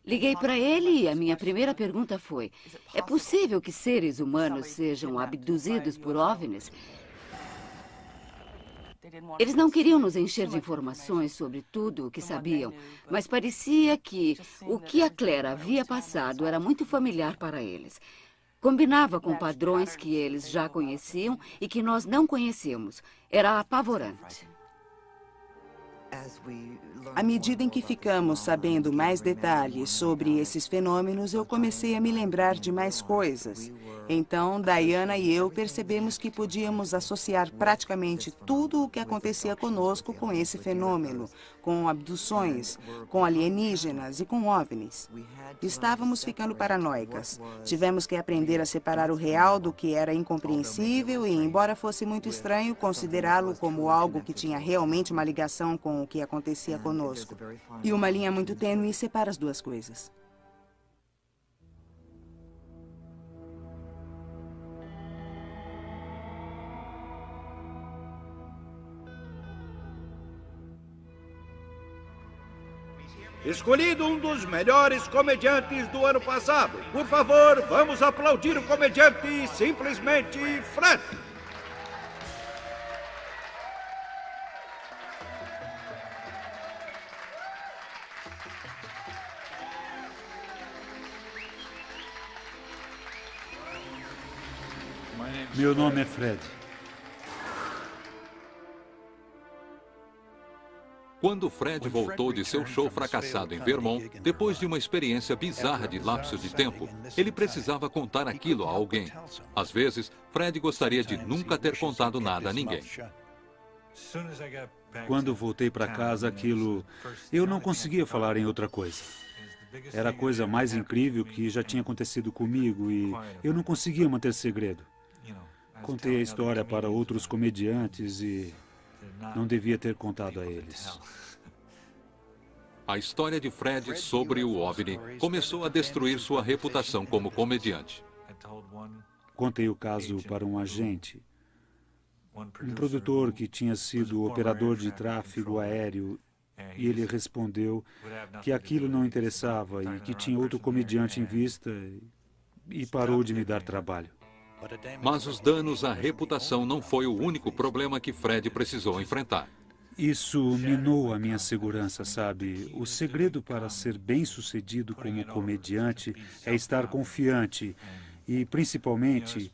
Speaker 5: Liguei para ele e a minha primeira pergunta foi: é possível que seres humanos sejam abduzidos por OVNIs? Eles não queriam nos encher de informações sobre tudo o que sabiam, mas parecia que o que a Claire havia passado era muito familiar para eles. Combinava com padrões que eles já conheciam e que nós não conhecíamos. Era apavorante.
Speaker 4: À medida em que ficamos sabendo mais detalhes sobre esses fenômenos, eu comecei a me lembrar de mais coisas. Então, Diana e eu percebemos que podíamos associar praticamente tudo o que acontecia conosco com esse fenômeno, com abduções, com alienígenas e com OVNIs. Estávamos ficando paranoicas. Tivemos que aprender a separar o real do que era incompreensível e, embora fosse muito estranho, considerá-lo como algo que tinha realmente uma ligação com o que acontecia conosco. E uma linha muito tênue separa as duas coisas.
Speaker 10: Escolhido um dos melhores comediantes do ano passado. Por favor, vamos aplaudir o comediante simplesmente Fred.
Speaker 7: Meu nome é Fred.
Speaker 1: Quando Fred voltou de seu show fracassado em Vermont, depois de uma experiência bizarra de lapso de tempo, ele precisava contar aquilo a alguém. Às vezes, Fred gostaria de nunca ter contado nada a ninguém.
Speaker 7: Quando voltei para casa, eu não conseguia falar em outra coisa. Era a coisa mais incrível que já tinha acontecido comigo e eu não conseguia manter segredo. Contei a história para outros comediantes e não devia ter contado a eles.
Speaker 1: A história de Fred sobre o OVNI começou a destruir sua reputação como comediante.
Speaker 7: Contei o caso para um agente, um produtor que tinha sido operador de tráfego aéreo, e ele respondeu que aquilo não interessava e que tinha outro comediante em vista e parou de me dar trabalho.
Speaker 1: Mas os danos à reputação não foi o único problema que Fred precisou enfrentar.
Speaker 7: Isso minou a minha segurança, sabe? O segredo para ser bem-sucedido como comediante é estar confiante e, principalmente,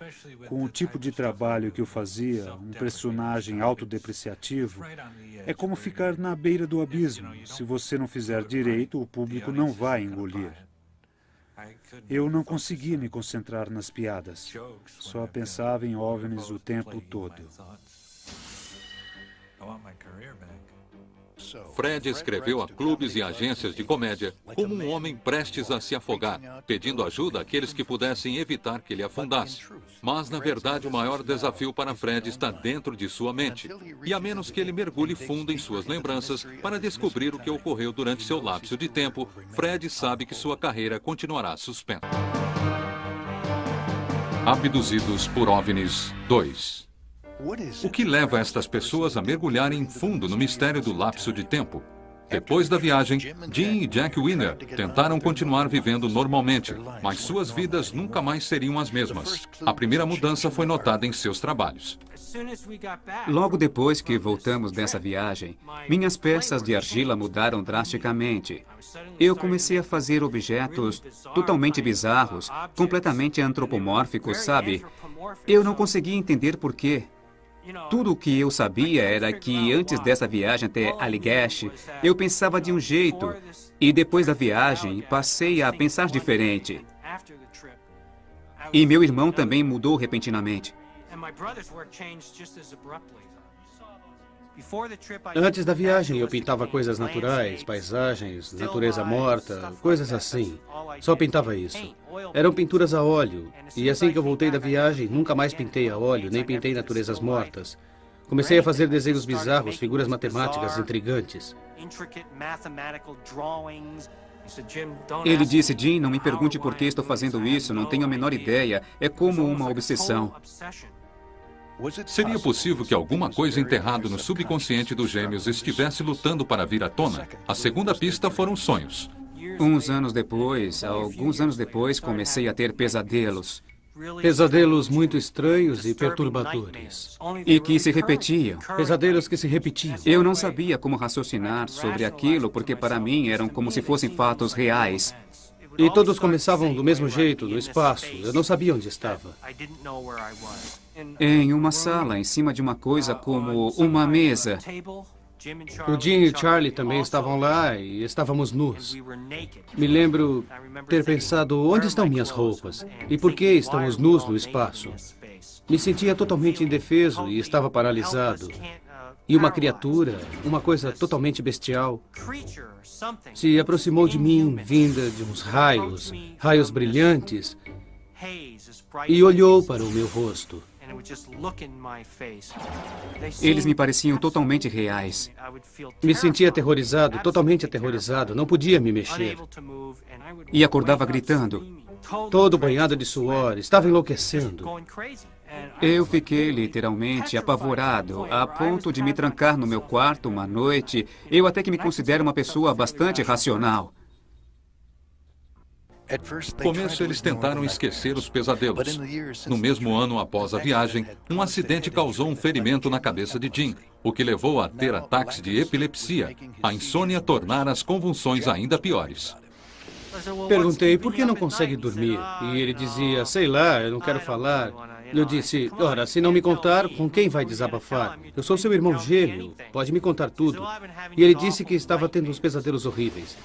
Speaker 7: com o tipo de trabalho que eu fazia, um personagem autodepreciativo, é como ficar na beira do abismo. Se você não fizer direito, o público não vai engolir. Eu não conseguia me concentrar nas piadas. Só pensava em OVNIs o tempo todo.
Speaker 1: Fred escreveu a clubes e agências de comédia como um homem prestes a se afogar, pedindo ajuda àqueles que pudessem evitar que ele afundasse. Mas, na verdade, o maior desafio para Fred está dentro de sua mente. E a menos que ele mergulhe fundo em suas lembranças para descobrir o que ocorreu durante seu lapso de tempo, Fred sabe que sua carreira continuará suspensa. Abduzidos por OVNIs 2. O que leva estas pessoas a mergulharem fundo no mistério do lapso de tempo? Depois da viagem, Jim e Jack Winner tentaram continuar vivendo normalmente, mas suas vidas nunca mais seriam as mesmas. A primeira mudança foi notada em seus trabalhos.
Speaker 3: Logo depois que voltamos dessa viagem, minhas peças de argila mudaram drasticamente. Eu comecei a fazer objetos totalmente bizarros, completamente antropomórficos, sabe? Eu não conseguia entender por quê. Tudo o que eu sabia era que antes dessa viagem até Allagash, eu pensava de um jeito, e depois da viagem passei a pensar diferente. E meu irmão também mudou repentinamente.
Speaker 8: Antes da viagem, eu pintava coisas naturais, paisagens, natureza morta, coisas assim. Só pintava isso. Eram pinturas a óleo. E assim que eu voltei da viagem, nunca mais pintei a óleo, nem pintei naturezas mortas. Comecei a fazer desenhos bizarros, figuras matemáticas intrigantes.
Speaker 3: Ele disse, Jim, não me pergunte por que estou fazendo isso, não tenho a menor ideia. É como uma obsessão.
Speaker 1: Seria possível que alguma coisa enterrada no subconsciente dos gêmeos estivesse lutando para vir à tona? A segunda pista foram sonhos.
Speaker 3: Alguns anos depois, comecei a ter pesadelos.
Speaker 8: Pesadelos muito estranhos e perturbadores.
Speaker 3: E que se repetiam.
Speaker 8: Pesadelos que se repetiam.
Speaker 3: Eu não sabia como raciocinar sobre aquilo, porque para mim eram como se fossem fatos reais.
Speaker 8: E todos começavam do mesmo jeito, no espaço. Eu não sabia onde estava.
Speaker 3: Em uma sala, em cima de uma coisa como uma mesa.
Speaker 8: O Jim e o Charlie também estavam lá e estávamos nus. Me lembro ter pensado, onde estão minhas roupas? E por que estamos nus no espaço? Me sentia totalmente indefeso e estava paralisado. E uma criatura, uma coisa totalmente bestial, se aproximou de mim, vinda de uns raios, raios brilhantes, e olhou para o meu rosto.
Speaker 3: Eles me pareciam totalmente reais.
Speaker 8: Me sentia aterrorizado, totalmente aterrorizado. Não podia me mexer.
Speaker 3: E acordava gritando.
Speaker 8: Todo banhado de suor, estava enlouquecendo.
Speaker 3: Eu fiquei literalmente apavorado, a ponto de me trancar no meu quarto uma noite. Eu até que me considero uma pessoa bastante racional.
Speaker 1: No começo, eles tentaram esquecer os pesadelos. No mesmo ano após a viagem, um acidente causou um ferimento na cabeça de Jim, o que levou a ter ataques de epilepsia. A insônia tornara as convulsões ainda piores.
Speaker 8: Perguntei, por que não consegue dormir? E ele dizia, sei lá, eu não quero falar. Eu disse, ora, se não me contar, com quem vai desabafar? Eu sou seu irmão gêmeo, pode me contar tudo. E ele disse que estava tendo uns pesadelos horríveis.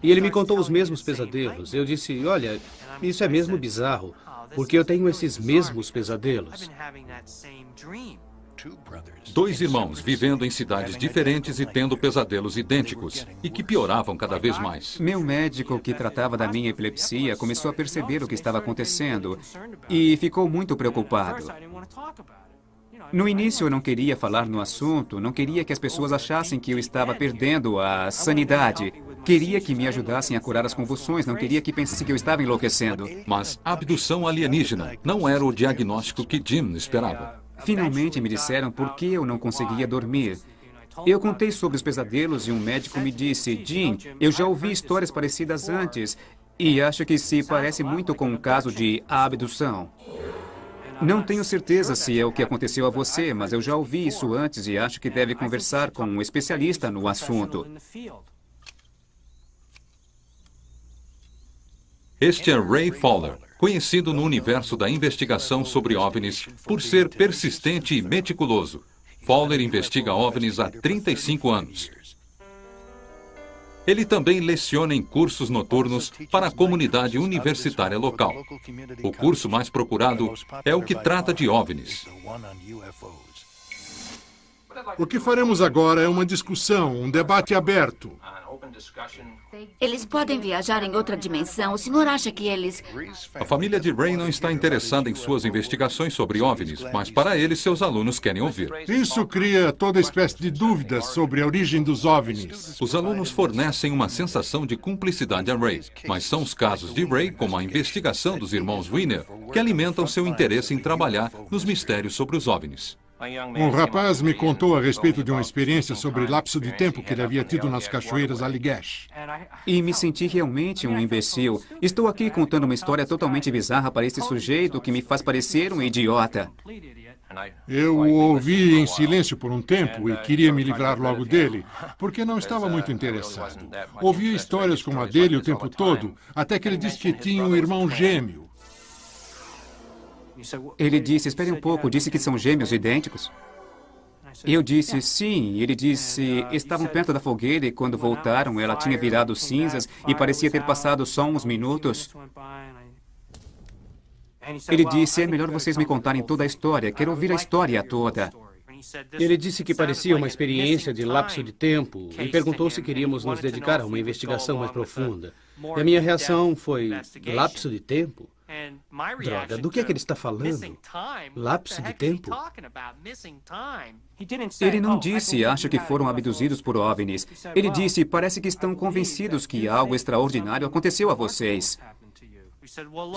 Speaker 8: E ele me contou os mesmos pesadelos. Eu disse, olha, isso é mesmo bizarro, porque eu tenho esses mesmos pesadelos.
Speaker 1: Dois irmãos vivendo em cidades diferentes e tendo pesadelos idênticos, e que pioravam cada vez mais.
Speaker 3: Meu médico, que tratava da minha epilepsia, começou a perceber o que estava acontecendo e ficou muito preocupado. No início, eu não queria falar no assunto, não queria que as pessoas achassem que eu estava perdendo a sanidade. Queria que me ajudassem a curar as convulsões, não queria que pensassem que eu estava enlouquecendo.
Speaker 1: Mas abdução alienígena não era o diagnóstico que Jim esperava.
Speaker 3: Finalmente me disseram por que eu não conseguia dormir. Eu contei sobre os pesadelos e um médico me disse, Jim, eu já ouvi histórias parecidas antes e acho que se parece muito com um caso de abdução. Não tenho certeza se é o que aconteceu a você, mas eu já ouvi isso antes e acho que deve conversar com um especialista no assunto.
Speaker 1: Este é Ray Fowler, conhecido no universo da investigação sobre OVNIs por ser persistente e meticuloso. Fowler investiga OVNIs há 35 anos. Ele também leciona em cursos noturnos para a comunidade universitária local. O curso mais procurado é o que trata de OVNIs.
Speaker 11: O que faremos agora é uma discussão, um debate aberto.
Speaker 5: Eles podem viajar em outra dimensão. O senhor acha que eles...
Speaker 1: A família de Ray não está interessada em suas investigações sobre OVNIs, mas para eles, seus alunos querem ouvir.
Speaker 11: Isso cria toda espécie de dúvidas sobre a origem dos OVNIs.
Speaker 1: Os alunos fornecem uma sensação de cumplicidade a Ray, mas são os casos de Ray, como a investigação dos irmãos Wiener, que alimentam seu interesse em trabalhar nos mistérios sobre os OVNIs.
Speaker 11: Um rapaz me contou a respeito de uma experiência sobre lapso de tempo que ele havia tido nas cachoeiras Allagash.
Speaker 3: E me senti realmente um imbecil. Estou aqui contando uma história totalmente bizarra para esse sujeito que me faz parecer um idiota.
Speaker 11: Eu o ouvi em silêncio por um tempo e queria me livrar logo dele, porque não estava muito interessado. Ouvia histórias como a dele o tempo todo, até que ele disse que tinha um irmão gêmeo.
Speaker 3: Ele disse, espere um pouco, disse que são gêmeos idênticos? Eu disse, sim. Ele disse, estavam perto da fogueira e quando voltaram ela tinha virado cinzas e parecia ter passado só uns minutos. Ele disse, é melhor vocês me contarem toda a história, quero ouvir a história toda.
Speaker 8: Ele disse que parecia uma experiência de lapso de tempo e perguntou se queríamos nos dedicar a uma investigação mais profunda. E a minha reação foi, lapso de tempo? Droga, do que é que ele está falando? Lapso de tempo?
Speaker 3: Ele não disse, acho que foram abduzidos por OVNIs. Ele disse, parece que estão convencidos que algo extraordinário aconteceu a vocês.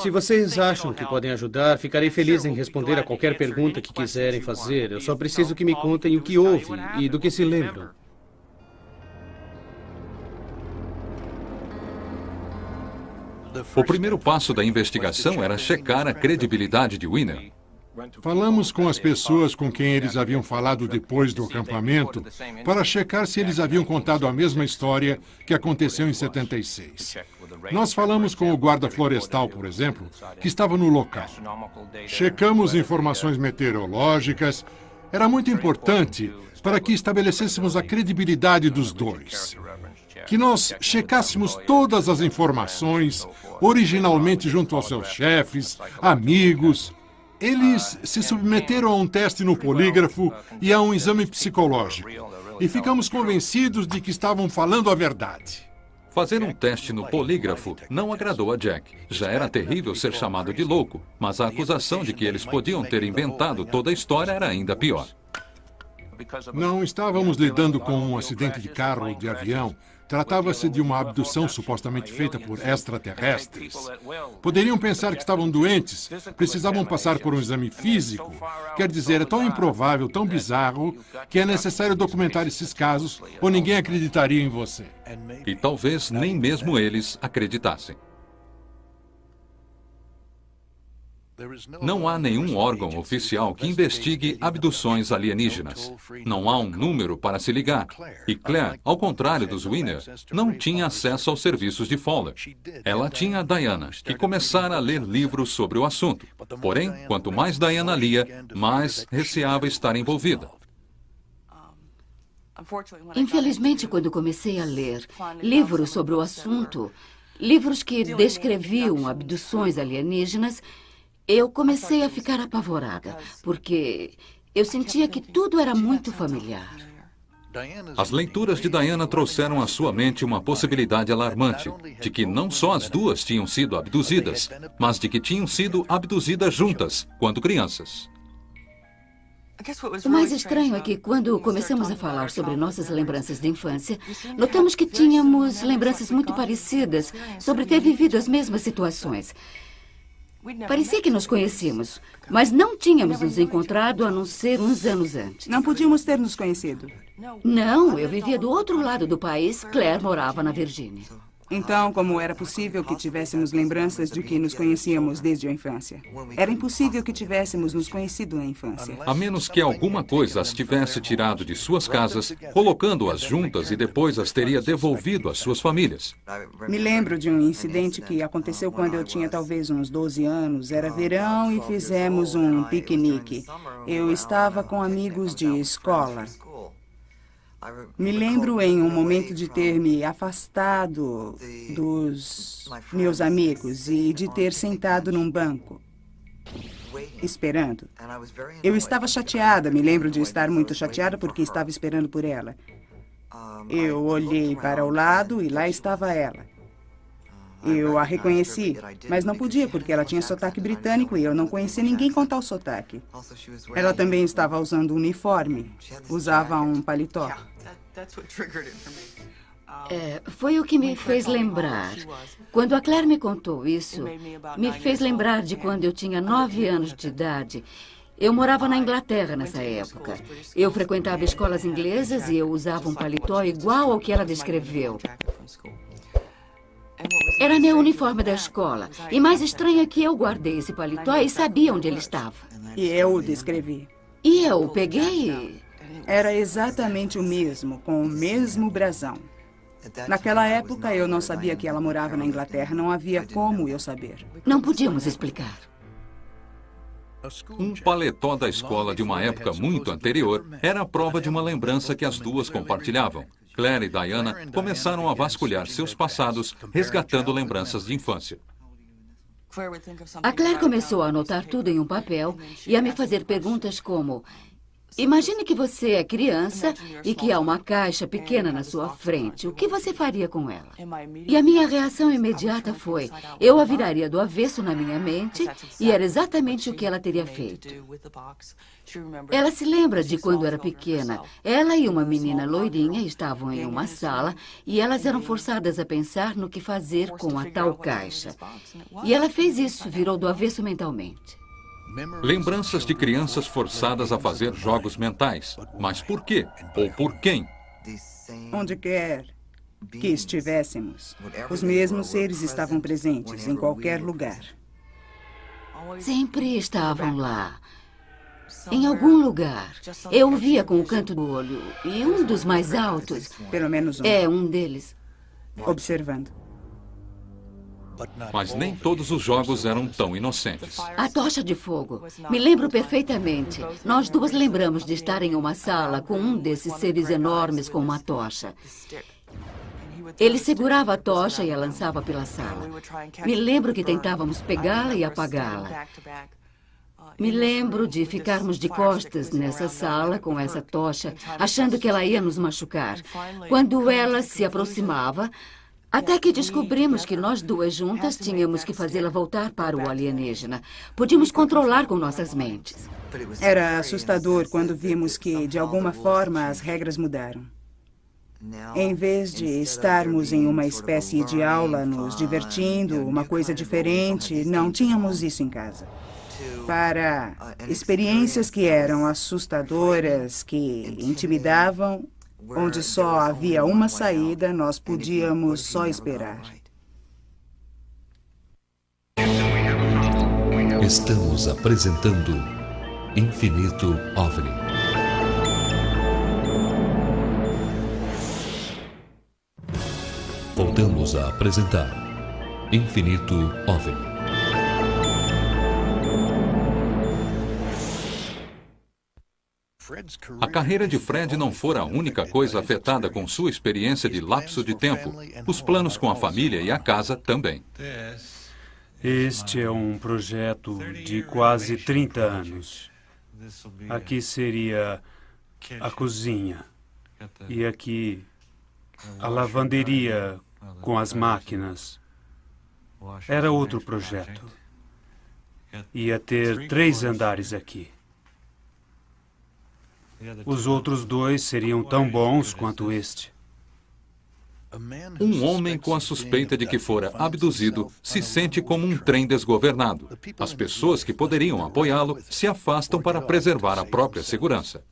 Speaker 8: Se vocês acham que podem ajudar, ficarei feliz em responder a qualquer pergunta que quiserem fazer. Eu só preciso que me contem o que houve e do que se lembram.
Speaker 1: O primeiro passo da investigação era checar a credibilidade de Wiener.
Speaker 11: Falamos com as pessoas com quem eles haviam falado depois do acampamento para checar se eles haviam contado a mesma história que aconteceu em 76. Nós falamos com o guarda florestal, por exemplo, que estava no local. Checamos informações meteorológicas. Era muito importante para que estabelecêssemos a credibilidade dos dois. Que nós checássemos todas as informações, originalmente junto aos seus chefes, amigos. Eles se submeteram a um teste no polígrafo e a um exame psicológico. E ficamos convencidos de que estavam falando a verdade.
Speaker 1: Fazer um teste no polígrafo não agradou a Jack. Já era terrível ser chamado de louco, mas a acusação de que eles podiam ter inventado toda a história era ainda pior.
Speaker 11: Não estávamos lidando com um acidente de carro ou de avião. Tratava-se de uma abdução supostamente feita por extraterrestres. Poderiam pensar que estavam doentes, precisavam passar por um exame físico. Quer dizer, é tão improvável, tão bizarro, que é necessário documentar esses casos ou ninguém acreditaria em você.
Speaker 1: E talvez nem mesmo eles acreditassem. Não há nenhum órgão oficial que investigue abduções alienígenas. Não há um número para se ligar. E Claire, ao contrário dos Winner, não tinha acesso aos serviços de Fowler. Ela tinha a Diana, que começara a ler livros sobre o assunto. Porém, quanto mais Diana lia, mais receava estar envolvida.
Speaker 5: Infelizmente, quando comecei a ler livros sobre o assunto, livros que descreviam abduções alienígenas, eu comecei a ficar apavorada, porque eu sentia que tudo era muito familiar.
Speaker 1: As leituras de Diana trouxeram à sua mente uma possibilidade alarmante, de que não só as duas tinham sido abduzidas, mas de que tinham sido abduzidas juntas, quando crianças.
Speaker 5: O mais estranho é que, quando começamos a falar sobre nossas lembranças de infância, notamos que tínhamos lembranças muito parecidas sobre ter vivido as mesmas situações. Parecia que nos conhecíamos, mas não tínhamos nos encontrado a não ser uns anos antes.
Speaker 4: Não podíamos ter nos conhecido.
Speaker 5: Não, eu vivia do outro lado do país. Claire morava na Virgínia.
Speaker 4: Então, como era possível que tivéssemos lembranças de que nos conhecíamos desde a infância? Era impossível que tivéssemos nos conhecido na infância.
Speaker 1: A menos que alguma coisa as tivesse tirado de suas casas, colocando-as juntas e depois as teria devolvido às suas famílias.
Speaker 4: Me lembro de um incidente que aconteceu quando eu tinha talvez uns 12 anos. Era verão e fizemos um piquenique. Eu estava com amigos de escola. Me lembro em um momento de ter me afastado dos meus amigos e de ter sentado num banco, esperando. Eu estava chateada, me lembro de estar muito chateada porque estava esperando por ela. Eu olhei para o lado e lá estava ela. Eu a reconheci, mas não podia porque ela tinha sotaque britânico e eu não conhecia ninguém com tal sotaque. Ela também estava usando um uniforme, usava um paletó.
Speaker 5: Foi o que me fez lembrar. Quando a Claire me contou isso, me fez lembrar de quando eu tinha 9 anos de idade. Eu morava na Inglaterra nessa época. Eu frequentava escolas inglesas e eu usava um paletó igual ao que ela descreveu. Era meu uniforme da escola. E mais estranho é que eu guardei esse paletó e sabia onde ele estava.
Speaker 4: E eu o descrevi.
Speaker 5: E eu o peguei e...
Speaker 4: Era exatamente o mesmo, com o mesmo brasão. Naquela época, eu não sabia que ela morava na Inglaterra. Não havia como eu saber.
Speaker 5: Não podíamos explicar.
Speaker 1: Um paletó da escola de uma época muito anterior era a prova de uma lembrança que as duas compartilhavam. Claire e Diana começaram a vasculhar seus passados, resgatando lembranças de infância.
Speaker 5: A Claire começou a anotar tudo em um papel e a me fazer perguntas como... Imagine que você é criança e que há uma caixa pequena na sua frente. O que você faria com ela? E a minha reação imediata foi, eu a viraria do avesso na minha mente e era exatamente o que ela teria feito. Ela se lembra de quando era pequena. Ela e uma menina loirinha estavam em uma sala e elas eram forçadas a pensar no que fazer com a tal caixa. E ela fez isso, virou do avesso mentalmente.
Speaker 1: Lembranças de crianças forçadas a fazer jogos mentais. Mas por quê? Ou por quem?
Speaker 4: Onde quer que estivéssemos, os mesmos seres estavam presentes em qualquer lugar.
Speaker 5: Sempre estavam lá. Em algum lugar. Eu o via com o canto do olho. E um dos mais altos...
Speaker 4: Pelo menos um.
Speaker 5: É, um deles.
Speaker 4: Observando.
Speaker 1: Mas nem todos os jogos eram tão inocentes.
Speaker 5: A tocha de fogo. Me lembro perfeitamente. Nós duas lembramos de estar em uma sala com um desses seres enormes com uma tocha. Ele segurava a tocha e a lançava pela sala. Me lembro que tentávamos pegá-la e apagá-la. Me lembro de ficarmos de costas nessa sala com essa tocha, achando que ela ia nos machucar. Quando ela se aproximava, até que descobrimos que nós duas juntas tínhamos que fazê-la voltar para o alienígena. Podíamos controlar com nossas mentes.
Speaker 4: Era assustador quando vimos que, de alguma forma, as regras mudaram. Em vez de estarmos em uma espécie de aula, nos divertindo, uma coisa diferente, não tínhamos isso em casa. Para experiências que eram assustadoras, que intimidavam, onde só havia uma saída, nós podíamos só esperar.
Speaker 9: Estamos apresentando Infinito OVNI. Voltamos a apresentar Infinito OVNI.
Speaker 1: A carreira de Fred não fora a única coisa afetada com sua experiência de lapso de tempo. Os planos com a família e a casa também.
Speaker 7: Este é um projeto de quase 30 anos. Aqui seria a cozinha. E aqui a lavanderia com as máquinas. Era outro projeto. Ia ter 3 andares aqui. Os outros 2 seriam tão bons quanto este.
Speaker 1: Um homem com a suspeita de que fora abduzido se sente como um trem desgovernado. As pessoas que poderiam apoiá-lo se afastam para preservar a própria segurança.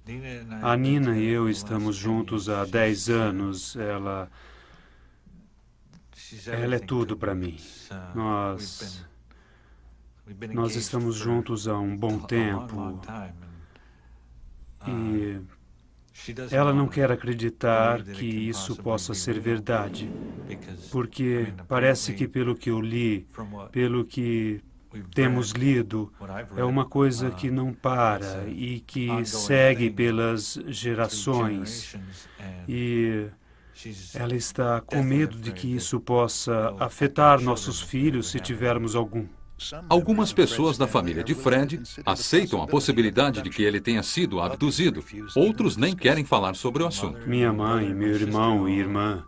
Speaker 7: A Nina e eu estamos juntos há 10 anos. Ela é tudo para mim. Nós estamos juntos há um bom tempo. E ela não quer acreditar que isso possa ser verdade, porque parece que, pelo que eu li, pelo que temos lido, é uma coisa que não para e que segue pelas gerações. E ela está com medo de que isso possa afetar nossos filhos se tivermos algum.
Speaker 1: Algumas pessoas da família de Fred aceitam a possibilidade de que ele tenha sido abduzido. Outros nem querem falar sobre o assunto.
Speaker 7: Minha mãe, meu irmão e irmã,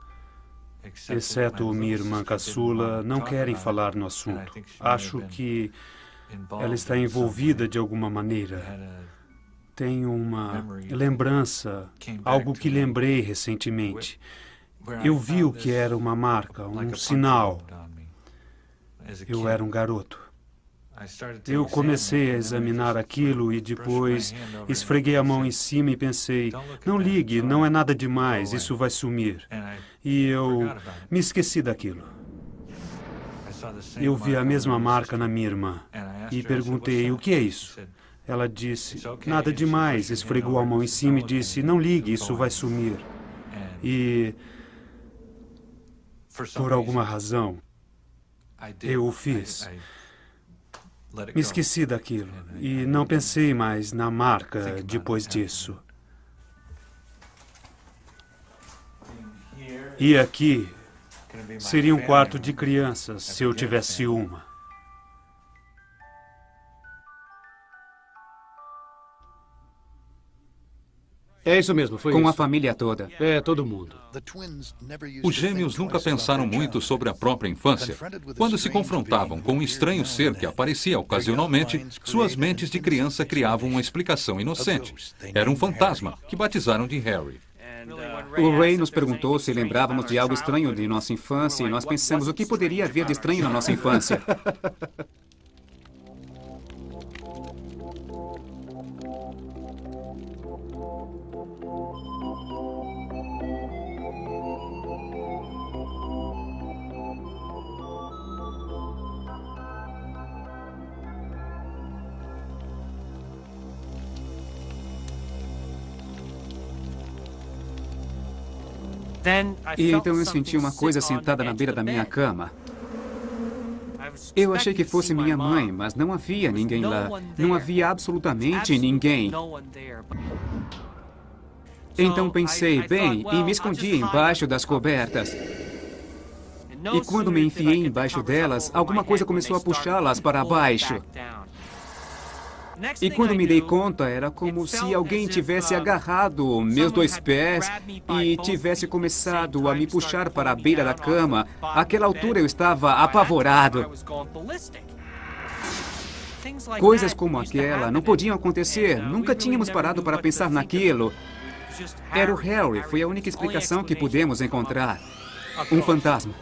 Speaker 7: exceto minha irmã caçula, não querem falar no assunto. Acho que ela está envolvida de alguma maneira. Tenho uma lembrança, algo que lembrei recentemente. Eu vi o que era uma marca, um sinal. Eu era um garoto. Eu comecei a examinar aquilo e depois esfreguei a mão em cima e pensei, não ligue, não é nada demais, isso vai sumir. E eu me esqueci daquilo. Eu vi a mesma marca na minha irmã e perguntei, o que é isso? Ela disse, nada demais, esfregou a mão em cima e disse, não ligue, isso vai sumir. E, por alguma razão, eu o fiz. Me esqueci daquilo e não pensei mais na marca depois disso. E aqui seria um quarto de crianças se eu tivesse uma.
Speaker 8: É isso mesmo, foi
Speaker 3: Com
Speaker 8: isso.
Speaker 3: a família toda.
Speaker 8: É, todo mundo.
Speaker 1: Os gêmeos nunca pensaram muito sobre a própria infância. Quando se confrontavam com um estranho ser que aparecia ocasionalmente, suas mentes de criança criavam uma explicação inocente. Era um fantasma, que batizaram de Harry.
Speaker 3: O Ray nos perguntou se lembrávamos de algo estranho de nossa infância e nós pensamos o que poderia haver de estranho na nossa infância. E então eu senti uma coisa sentada na beira da minha cama. Eu achei que fosse minha mãe, mas não havia ninguém lá. Não havia absolutamente ninguém. Então pensei, bem, e me escondi embaixo das cobertas. E quando me enfiei embaixo delas, alguma coisa começou a puxá-las para baixo. E quando me dei conta, era como se alguém tivesse agarrado meus 2 pés e tivesse começado a me puxar para a beira da cama. Àquela altura eu estava apavorado. Coisas como aquela não podiam acontecer. Nunca tínhamos parado para pensar naquilo. Era o Harry, foi a única explicação que pudemos encontrar. Um fantasma.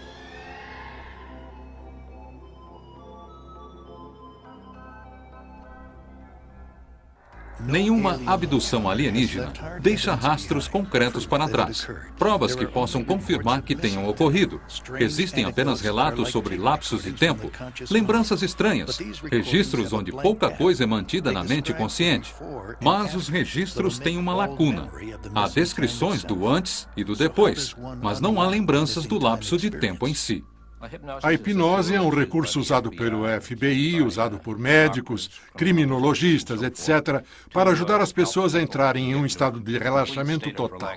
Speaker 1: Nenhuma abdução alienígena deixa rastros concretos para trás, provas que possam confirmar que tenham ocorrido. Existem apenas relatos sobre lapsos de tempo, lembranças estranhas, registros onde pouca coisa é mantida na mente consciente. Mas os registros têm uma lacuna. Há descrições do antes e do depois, mas não há lembranças do lapso de tempo em si.
Speaker 11: A hipnose é um recurso usado pelo FBI, usado por médicos, criminologistas, etc., para ajudar as pessoas a entrarem em um estado de relaxamento total,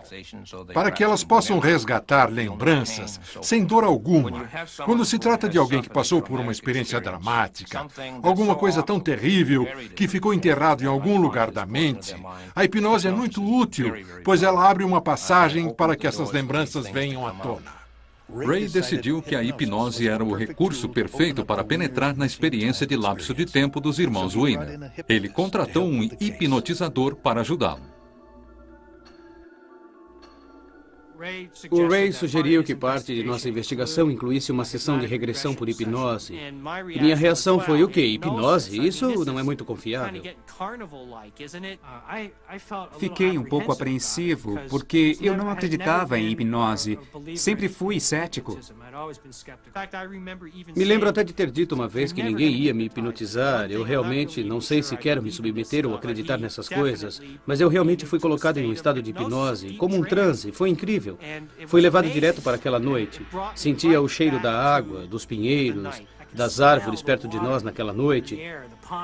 Speaker 11: para que elas possam resgatar lembranças sem dor alguma. Quando se trata de alguém que passou por uma experiência dramática, alguma coisa tão terrível que ficou enterrado em algum lugar da mente, a hipnose é muito útil, pois ela abre uma passagem para que essas lembranças venham à tona.
Speaker 1: Ray decidiu que a hipnose era o recurso perfeito para penetrar na experiência de lapso de tempo dos irmãos Weiner. Ele contratou um hipnotizador para ajudá-lo.
Speaker 8: O Ray sugeriu que parte de nossa investigação incluísse uma sessão de regressão por hipnose. E minha reação foi, o quê? Hipnose? Isso não é muito confiável.
Speaker 3: Fiquei um pouco apreensivo, porque eu não acreditava em hipnose. Sempre fui cético.
Speaker 8: Me lembro até de ter dito uma vez que ninguém ia me hipnotizar. Eu realmente não sei se quero me submeter ou acreditar nessas coisas, mas eu realmente fui colocado em um estado de hipnose, como um transe. Foi incrível. Fui levado direto para aquela noite. Sentia o cheiro da água, dos pinheiros, das árvores perto de nós naquela noite.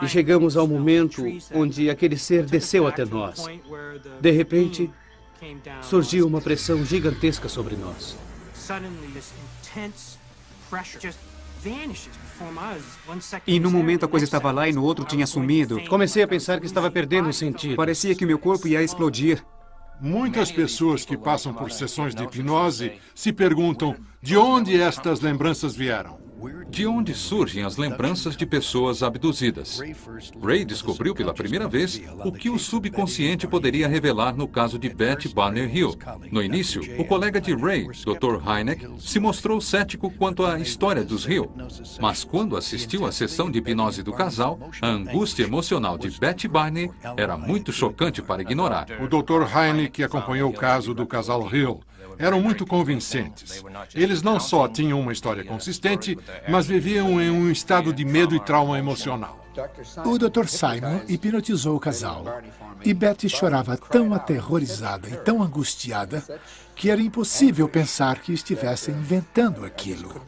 Speaker 8: E chegamos ao momento onde aquele ser desceu até nós. De repente, surgiu uma pressão gigantesca sobre nós.
Speaker 3: E num momento a coisa estava lá e no outro tinha sumido.
Speaker 8: Comecei a pensar que estava perdendo o sentido.
Speaker 3: Parecia que meu corpo ia explodir.
Speaker 11: Muitas pessoas que passam por sessões de hipnose se perguntam de onde estas lembranças vieram.
Speaker 1: De onde surgem as lembranças de pessoas abduzidas? Ray descobriu pela primeira vez o que o subconsciente poderia revelar no caso de Betty Barney Hill. No início, o colega de Ray, Dr. Hynek, se mostrou cético quanto à história dos Hill. Mas quando assistiu à sessão de hipnose do casal, a angústia emocional de Betty Barney era muito chocante para ignorar.
Speaker 11: O Dr. Hynek acompanhou o caso do casal Hill. Eram muito convincentes. Eles não só tinham uma história consistente, mas viviam em um estado de medo e trauma emocional.
Speaker 12: O Dr. Simon hipnotizou o casal. E Betty chorava tão aterrorizada e tão angustiada que era impossível pensar que estivessem inventando aquilo.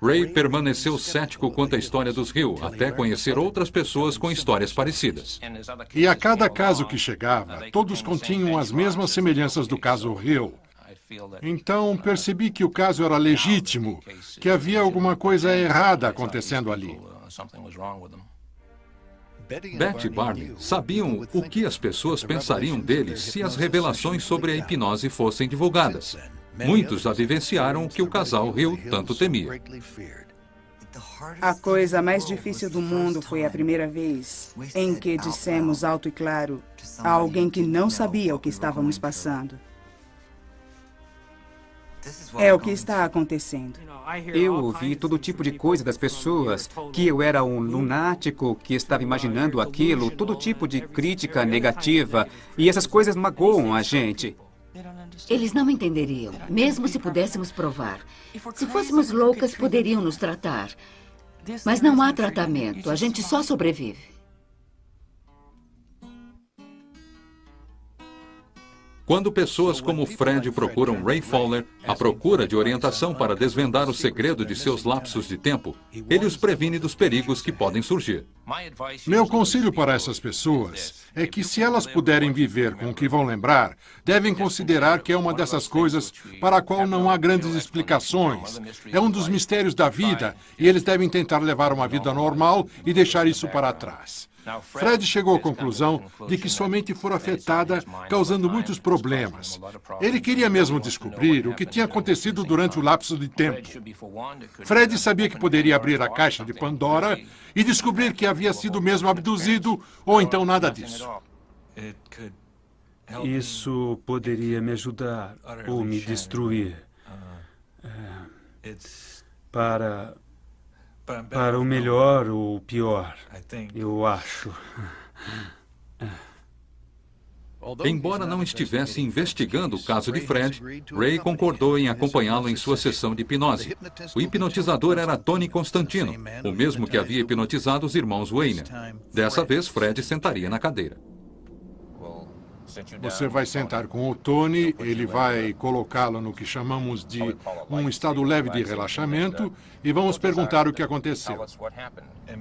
Speaker 1: Ray permaneceu cético quanto à história dos Hill, até conhecer outras pessoas com histórias parecidas.
Speaker 11: E a cada caso que chegava, todos continham as mesmas semelhanças do caso Hill. Então, percebi que o caso era legítimo, que havia alguma coisa errada acontecendo ali.
Speaker 1: Betty e Barney sabiam o que as pessoas pensariam deles se as revelações sobre a hipnose fossem divulgadas. Muitos já vivenciaram o que o casal Hill tanto temia.
Speaker 4: A coisa mais difícil do mundo foi a primeira vez em que dissemos alto e claro a alguém que não sabia o que estávamos passando. É o que está acontecendo.
Speaker 3: Eu ouvi todo tipo de coisa das pessoas, que eu era um lunático, que estava imaginando aquilo, todo tipo de crítica negativa, e essas coisas magoam a gente.
Speaker 5: Eles não entenderiam, mesmo se pudéssemos provar. Se fôssemos loucas, poderiam nos tratar. Mas não há tratamento, a gente só sobrevive.
Speaker 1: Quando pessoas como Fred procuram Ray Fowler à procura de orientação para desvendar o segredo de seus lapsos de tempo, ele os previne dos perigos que podem surgir.
Speaker 11: Meu conselho para essas pessoas é que, se elas puderem viver com o que vão lembrar, devem considerar que é uma dessas coisas para a qual não há grandes explicações. É um dos mistérios da vida e eles devem tentar levar uma vida normal e deixar isso para trás. Fred chegou à conclusão de que sua mente foi afetada, causando muitos problemas. Ele queria mesmo descobrir o que tinha acontecido durante o lapso de tempo. Fred sabia que poderia abrir a caixa de Pandora e descobrir que havia sido mesmo abduzido, ou então nada disso.
Speaker 7: Isso poderia me ajudar ou me destruir. Para o melhor ou o pior, eu acho.
Speaker 1: Embora não estivesse investigando o caso de Fred, Ray concordou em acompanhá-lo em sua sessão de hipnose. O hipnotizador era Tony Constantino, o mesmo que havia hipnotizado os irmãos Weiner. Dessa vez, Fred sentaria na cadeira.
Speaker 11: Você vai sentar com o Tony, ele vai colocá-lo no que chamamos de um estado leve de relaxamento e vamos perguntar o que aconteceu.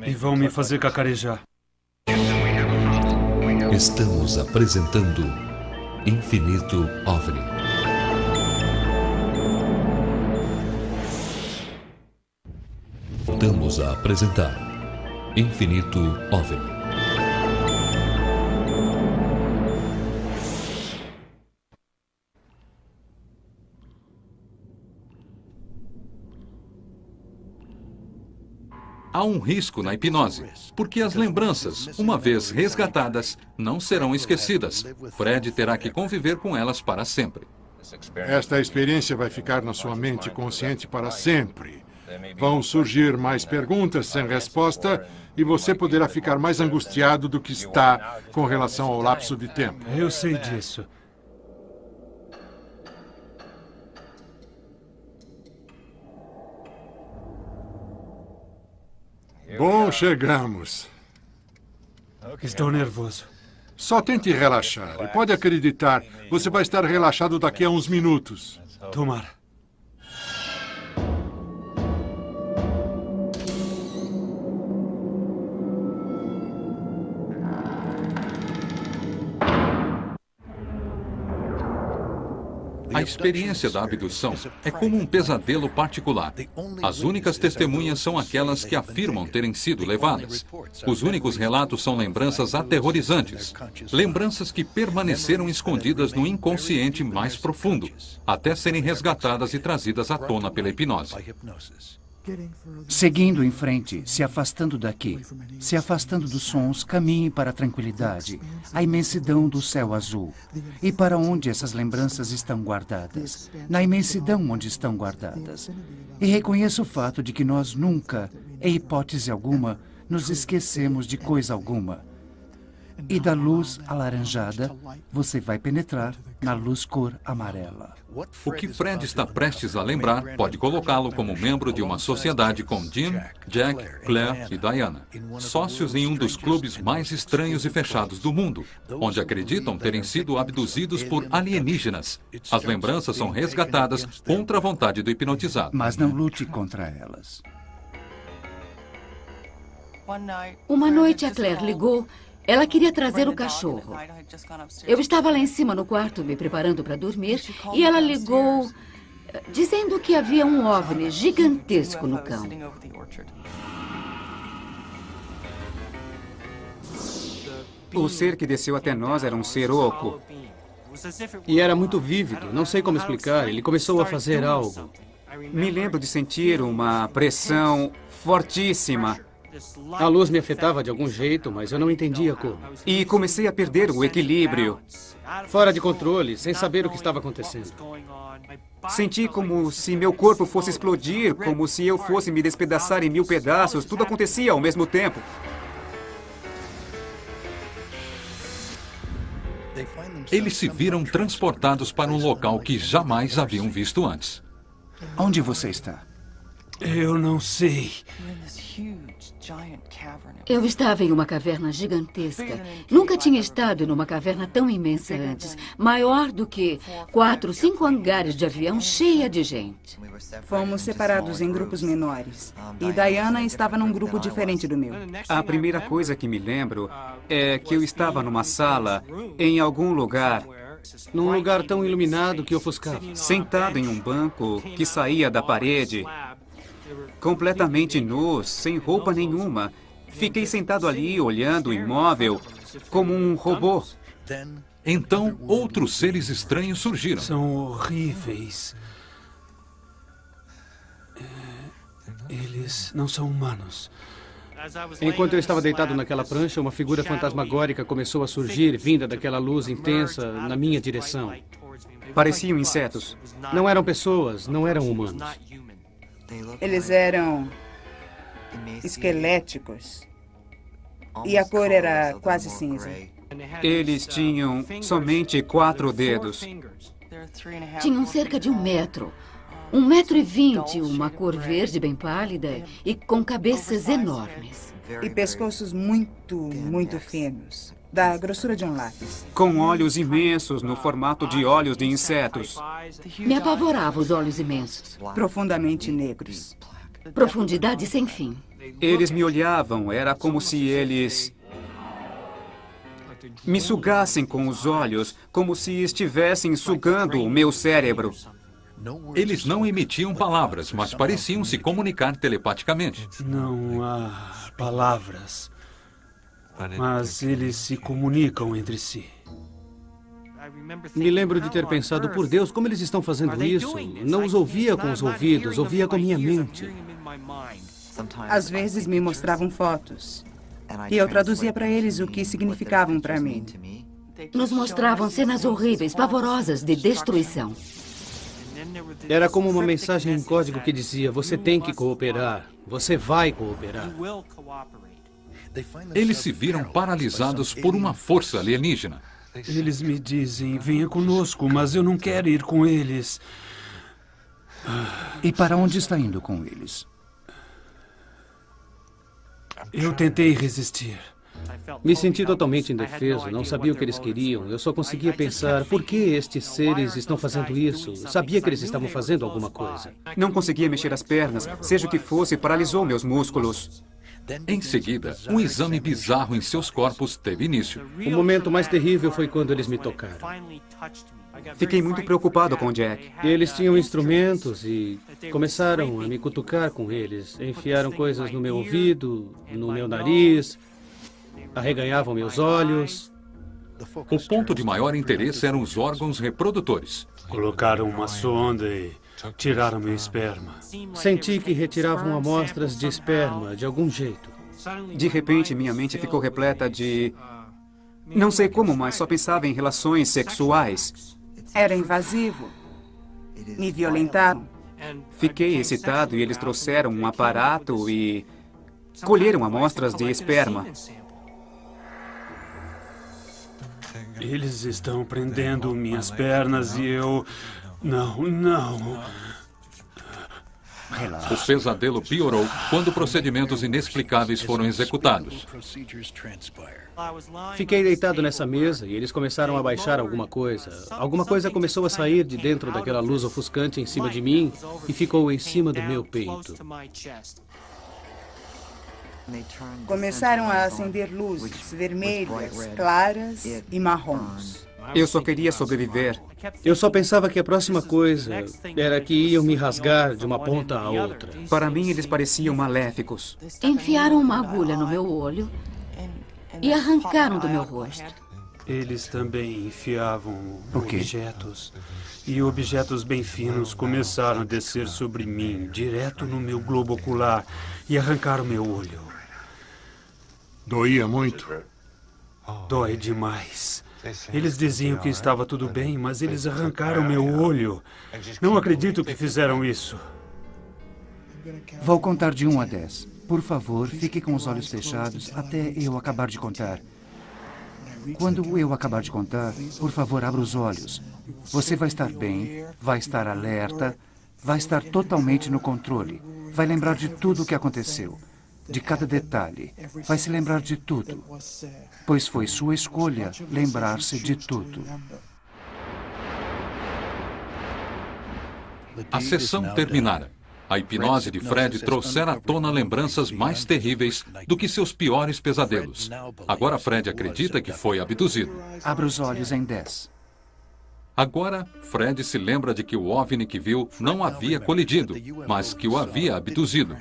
Speaker 7: E vão me fazer cacarejar.
Speaker 9: Estamos apresentando Infinito OVNI. Voltamos a apresentar Infinito OVNI.
Speaker 1: Há um risco na hipnose, porque as lembranças, uma vez resgatadas, não serão esquecidas. Fred terá que conviver com elas para sempre.
Speaker 11: Esta experiência vai ficar na sua mente consciente para sempre. Vão surgir mais perguntas sem resposta e você poderá ficar mais angustiado do que está com relação ao lapso de tempo.
Speaker 7: Eu sei disso.
Speaker 11: Bom, chegamos.
Speaker 7: Estou nervoso.
Speaker 11: Só tente relaxar. E pode acreditar, você vai estar relaxado daqui a uns minutos.
Speaker 7: Tomara.
Speaker 1: A experiência da abdução é como um pesadelo particular. As únicas testemunhas são aquelas que afirmam terem sido levadas. Os únicos relatos são lembranças aterrorizantes. Lembranças que permaneceram escondidas no inconsciente mais profundo, até serem resgatadas e trazidas à tona pela hipnose.
Speaker 13: Seguindo em frente, se afastando daqui, se afastando dos sons, caminhe para a tranquilidade, a imensidão do céu azul. E para onde essas lembranças estão guardadas? Na imensidão onde estão guardadas. E reconheça o fato de que nós nunca, em hipótese alguma, nos esquecemos de coisa alguma. E da luz alaranjada, você vai penetrar na luz cor amarela.
Speaker 1: O que Fred está prestes a lembrar pode colocá-lo como membro de uma sociedade com Jim, Jack, Claire e Diana, sócios em um dos clubes mais estranhos e fechados do mundo, onde acreditam terem sido abduzidos por alienígenas. As lembranças são resgatadas contra a vontade do hipnotizado.
Speaker 13: Mas não lute contra elas.
Speaker 5: Uma noite a Claire ligou. Ela queria trazer o cachorro. Eu estava lá em cima no quarto me preparando para dormir e ela ligou dizendo que havia um OVNI gigantesco no cão.
Speaker 3: O ser que desceu até nós era um ser oco.
Speaker 8: E era muito vívido, não sei como explicar. Ele começou a fazer algo.
Speaker 3: Me lembro de sentir uma pressão fortíssima.
Speaker 8: A luz me afetava de algum jeito, mas eu não entendia como.
Speaker 3: E comecei a perder o equilíbrio.
Speaker 8: Fora de controle, sem saber o que estava acontecendo.
Speaker 3: Senti como se meu corpo fosse explodir, como se eu fosse me despedaçar em 1000 pedaços. Tudo acontecia ao mesmo tempo.
Speaker 1: Eles se viram transportados para um local que jamais haviam visto antes.
Speaker 13: Onde você está?
Speaker 8: Eu não sei.
Speaker 5: Eu estava em uma caverna gigantesca. Nunca tinha estado numa caverna tão imensa antes. Maior do que 4, 5 hangares de avião cheia de gente.
Speaker 4: Fomos separados em grupos menores. E Diana estava num grupo diferente do meu.
Speaker 3: A primeira coisa que me lembro é que eu estava numa sala, em algum lugar,
Speaker 8: num lugar tão iluminado que ofuscava.
Speaker 3: Sentado em um banco que saía da parede, completamente nu, sem roupa nenhuma. Fiquei sentado ali, olhando o imóvel, como um robô.
Speaker 1: Então, outros seres estranhos surgiram.
Speaker 8: São horríveis. Eles não são humanos. Enquanto eu estava deitado naquela prancha, uma figura fantasmagórica começou a surgir, vinda daquela luz intensa, na minha direção.
Speaker 3: Pareciam insetos.
Speaker 8: Não eram pessoas, não eram humanos.
Speaker 4: Eles eram esqueléticos. E a cor era quase cinza.
Speaker 3: Eles tinham somente 4 dedos.
Speaker 5: Tinham cerca de 1 metro. 1,20 m, uma cor verde bem pálida e com cabeças enormes.
Speaker 4: E pescoços muito finos, da grossura de um lápis.
Speaker 3: Com olhos imensos no formato de olhos de insetos.
Speaker 5: Me apavorava os olhos imensos.
Speaker 4: Profundamente negros.
Speaker 5: Profundidade sem fim.
Speaker 3: Eles me olhavam, era como se eles me sugassem com os olhos, como se estivessem sugando o meu cérebro.
Speaker 1: Eles não emitiam palavras, mas pareciam se comunicar telepaticamente.
Speaker 8: Não há palavras, mas eles se comunicam entre si. Me lembro de ter pensado, por Deus, como eles estão fazendo isso? Não os ouvia com os ouvidos, ouvia com a minha mente.
Speaker 4: Às vezes me mostravam fotos. E eu traduzia para eles o que significavam para mim.
Speaker 5: Nos mostravam cenas horríveis, pavorosas, de destruição.
Speaker 8: Era como uma mensagem em código que dizia, você tem que cooperar, você vai cooperar.
Speaker 1: Eles se viram paralisados por uma força alienígena.
Speaker 8: Eles me dizem, venha conosco, mas eu não quero ir com eles.
Speaker 13: E para onde está indo com eles?
Speaker 8: Eu tentei resistir. Me senti totalmente indefeso, não sabia o que eles queriam. Eu só conseguia pensar, por que estes seres estão fazendo isso? Sabia que eles estavam fazendo alguma coisa.
Speaker 3: Não conseguia mexer as pernas, seja o que fosse, paralisou meus músculos.
Speaker 1: Em seguida, um exame bizarro em seus corpos teve início.
Speaker 8: O momento mais terrível foi quando eles me tocaram.
Speaker 3: Fiquei muito preocupado com o Jack.
Speaker 8: Eles tinham instrumentos e começaram a me cutucar com eles. Enfiaram coisas no meu ouvido, no meu nariz, arreganhavam meus olhos.
Speaker 1: O ponto de maior interesse eram os órgãos reprodutores.
Speaker 8: Colocaram uma sonda e tiraram meu esperma. Senti que retiravam amostras de esperma de algum jeito.
Speaker 3: De repente, minha mente ficou repleta de... Não sei como, mas só pensava em relações sexuais.
Speaker 4: Era invasivo. Me violentaram.
Speaker 3: Fiquei excitado e eles trouxeram um aparato e colheram amostras de esperma.
Speaker 8: Eles estão prendendo minhas pernas e eu... Não.
Speaker 1: O pesadelo piorou quando procedimentos inexplicáveis foram executados.
Speaker 8: Fiquei deitado nessa mesa e eles começaram a baixar alguma coisa. Alguma coisa começou a sair de dentro daquela luz ofuscante em cima de mim e ficou em cima do meu peito.
Speaker 4: Começaram a acender luzes vermelhas, claras e marrons.
Speaker 3: Eu só queria sobreviver.
Speaker 8: Eu só pensava que a próxima coisa era que iam me rasgar de uma ponta à outra.
Speaker 3: Para mim, eles pareciam maléficos.
Speaker 5: Enfiaram uma agulha no meu olho e arrancaram do meu rosto.
Speaker 8: Eles também enfiavam objetos. E objetos bem finos começaram a descer sobre mim, direto no meu globo ocular, e arrancaram meu olho.
Speaker 11: Doía muito?
Speaker 8: Dói demais. Eles diziam que estava tudo bem, mas eles arrancaram meu olho. Não acredito que fizeram isso.
Speaker 13: Vou contar de 1 a 10. Por favor, fique com os olhos fechados até eu acabar de contar. Quando eu acabar de contar, por favor, abra os olhos. Você vai estar bem, vai estar alerta, Vai estar totalmente no controle. Vai lembrar de tudo o que aconteceu. De cada detalhe. Vai se lembrar de tudo. Pois foi sua escolha lembrar-se de tudo.
Speaker 1: A sessão terminara. A hipnose de Fred trouxera à tona lembranças mais terríveis do que seus piores pesadelos. Agora Fred acredita que foi abduzido.
Speaker 13: Abra os olhos em 10.
Speaker 1: Agora, Fred se lembra de que o OVNI que viu não havia colidido, mas que o havia abduzido.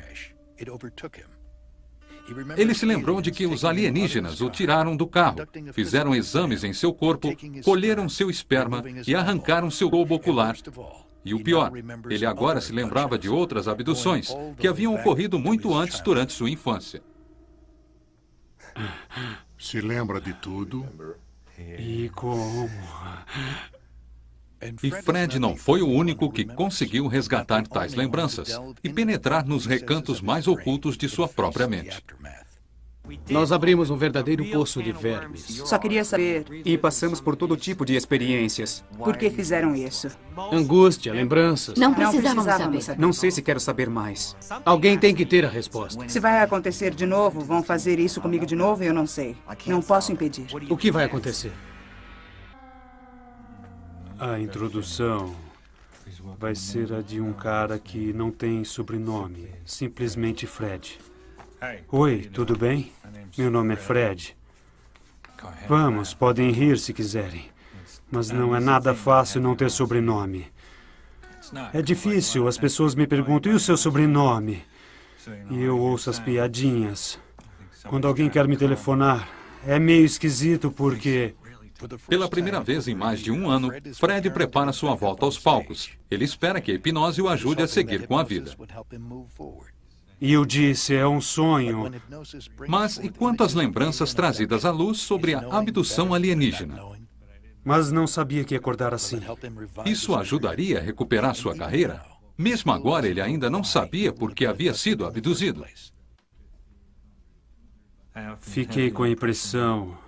Speaker 1: Ele se lembrou de que os alienígenas o tiraram do carro, fizeram exames em seu corpo, colheram seu esperma e arrancaram seu globo ocular. E o pior, ele agora se lembrava de outras abduções que haviam ocorrido muito antes durante sua infância.
Speaker 11: Se lembra de tudo?
Speaker 7: E como?
Speaker 1: E Fred não foi o único que conseguiu resgatar tais lembranças e penetrar nos recantos mais ocultos de sua própria mente.
Speaker 8: Nós abrimos um verdadeiro poço de vermes.
Speaker 4: Só queria saber...
Speaker 3: E passamos por todo tipo de experiências.
Speaker 4: Por que fizeram isso?
Speaker 8: Angústia, lembranças.
Speaker 5: Não precisávamos saber.
Speaker 3: Não sei se quero saber mais.
Speaker 8: Alguém tem que ter a resposta.
Speaker 4: Se vai acontecer de novo, vão fazer isso comigo de novo, eu não sei. Não posso impedir.
Speaker 8: O que vai acontecer?
Speaker 7: A introdução vai ser a de um cara que não tem sobrenome, simplesmente Fred. Oi, tudo bem? Meu nome é Fred. Vamos, podem rir se quiserem. Mas não é nada fácil não ter sobrenome. É difícil, as pessoas me perguntam, e o seu sobrenome? E eu ouço as piadinhas. Quando alguém quer me telefonar, é meio esquisito porque...
Speaker 1: Pela primeira vez em mais de um ano, Fred prepara sua volta aos palcos. Ele espera que a hipnose o ajude a seguir com a vida.
Speaker 7: E eu disse, é um sonho.
Speaker 1: Mas e quanto às lembranças trazidas à luz sobre a abdução alienígena?
Speaker 7: Mas não sabia que ia acordar assim.
Speaker 1: Isso ajudaria a recuperar sua carreira? Mesmo agora, ele ainda não sabia por que havia sido abduzido.
Speaker 7: Fiquei com a impressão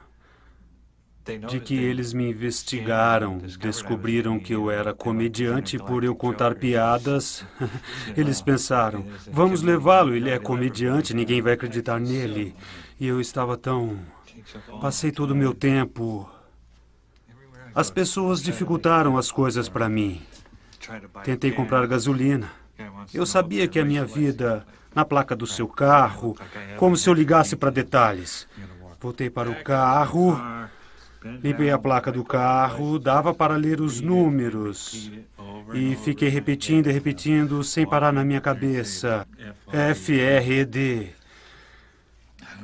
Speaker 7: de que eles me investigaram, descobriram que eu era comediante por eu contar piadas. Eles pensaram, vamos levá-lo, ele é comediante, ninguém vai acreditar nele. E eu estava tão... Passei todo o meu tempo... As pessoas dificultaram as coisas para mim. Tentei comprar gasolina. Eu sabia que a minha vida, na placa do seu carro, como se eu ligasse para detalhes. Voltei para o carro... Limpei a placa do carro, dava para ler os números. E fiquei repetindo e repetindo, sem parar na minha cabeça. FRED.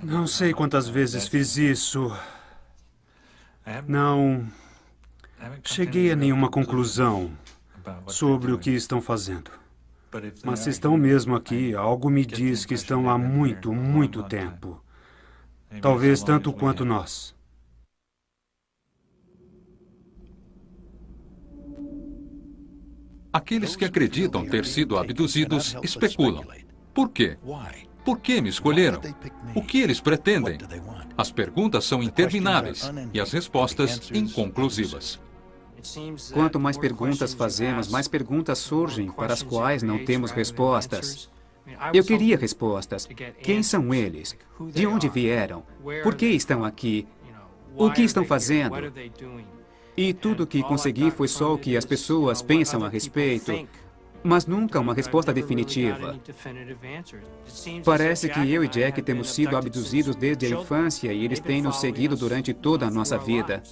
Speaker 7: Não sei quantas vezes fiz isso. Não cheguei a nenhuma conclusão sobre o que estão fazendo. Mas se estão mesmo aqui, algo me diz que estão há muito, muito tempo. Talvez tanto quanto nós.
Speaker 1: Aqueles que acreditam ter sido abduzidos especulam. Por quê? Por que me escolheram? O que eles pretendem? As perguntas são intermináveis e as respostas inconclusivas.
Speaker 3: Quanto mais perguntas fazemos, mais perguntas surgem para as quais não temos respostas. Eu queria respostas. Quem são eles? De onde vieram? Por que estão aqui? O que estão fazendo? E tudo o que consegui foi só o que as pessoas pensam a respeito, mas nunca uma resposta definitiva. Parece que eu e Jack temos sido abduzidos desde a infância e eles têm nos seguido durante toda a nossa vida.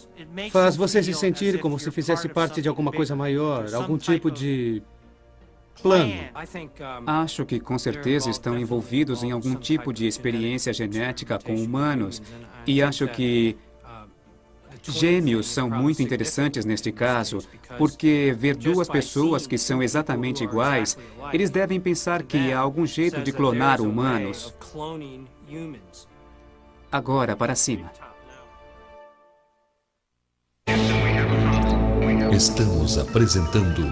Speaker 8: Faz você se sentir como se fizesse parte de alguma coisa maior, algum tipo de plano.
Speaker 3: Acho que com certeza estão envolvidos em algum tipo de experiência genética com humanos e acho que gêmeos são muito interessantes neste caso, porque ver duas pessoas que são exatamente iguais, eles devem pensar que há algum jeito de clonar humanos. Agora, para cima.
Speaker 9: Estamos apresentando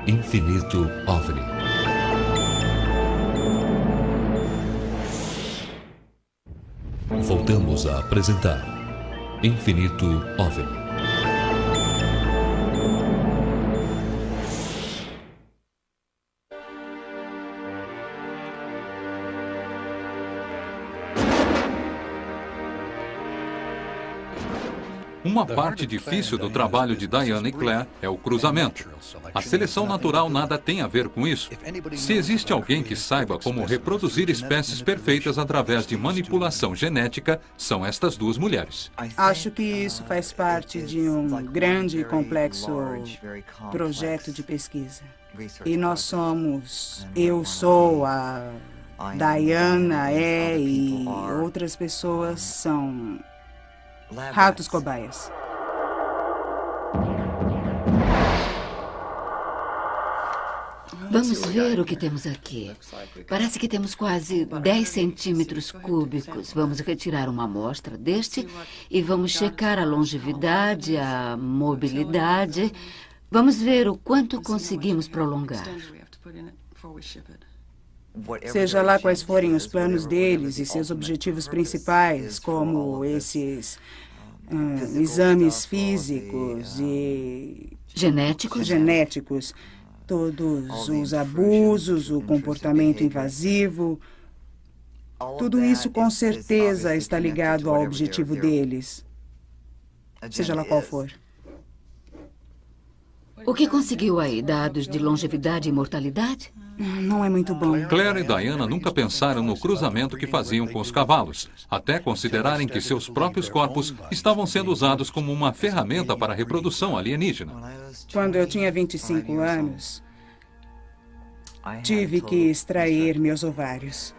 Speaker 9: Infinito OVNI. Voltamos a apresentar Infinito OVNI.
Speaker 1: Uma parte difícil do trabalho de Diana e Claire é o cruzamento. A seleção natural nada tem a ver com isso. Se existe alguém que saiba como reproduzir espécies perfeitas através de manipulação genética, são estas duas mulheres.
Speaker 4: Acho que isso faz parte de um grande e complexo projeto de pesquisa. E nós somos, eu sou, a Diana e outras pessoas são ratos cobaias.
Speaker 5: Vamos ver o que temos aqui. Parece que temos quase 10 centímetros cúbicos. Vamos retirar uma amostra deste e vamos checar a longevidade, a mobilidade. Vamos ver o quanto conseguimos prolongar.
Speaker 4: Seja lá quais forem os planos deles e seus objetivos principais, como esses exames físicos e genéticos, todos os abusos, o comportamento invasivo, tudo isso com certeza está ligado ao objetivo deles, seja lá qual for.
Speaker 5: O que conseguiu aí? Dados de longevidade e mortalidade?
Speaker 4: Não é muito bom.
Speaker 1: Claire e Diana nunca pensaram no cruzamento que faziam com os cavalos, até considerarem que seus próprios corpos estavam sendo usados como uma ferramenta para a reprodução alienígena.
Speaker 4: Quando eu tinha 25 anos, tive que extrair meus ovários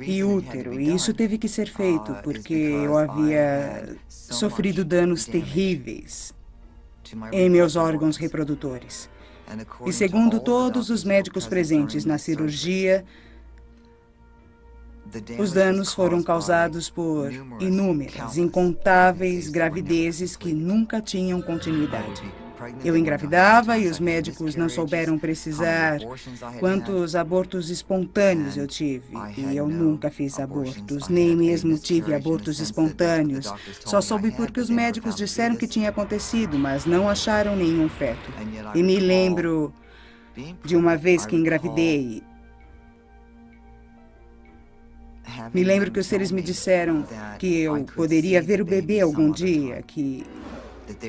Speaker 4: e útero, e isso teve que ser feito porque eu havia sofrido danos terríveis em meus órgãos reprodutores. E segundo todos os médicos presentes na cirurgia, os danos foram causados por inúmeras, incontáveis gravidezes que nunca tinham continuidade. Eu engravidava e os médicos não souberam precisar quantos abortos espontâneos eu tive. E eu nunca fiz abortos, nem mesmo tive abortos espontâneos. Só soube porque os médicos disseram que tinha acontecido, mas não acharam nenhum feto. E me lembro de uma vez que engravidei. Me lembro que os seres me disseram que eu poderia ver o bebê algum dia, que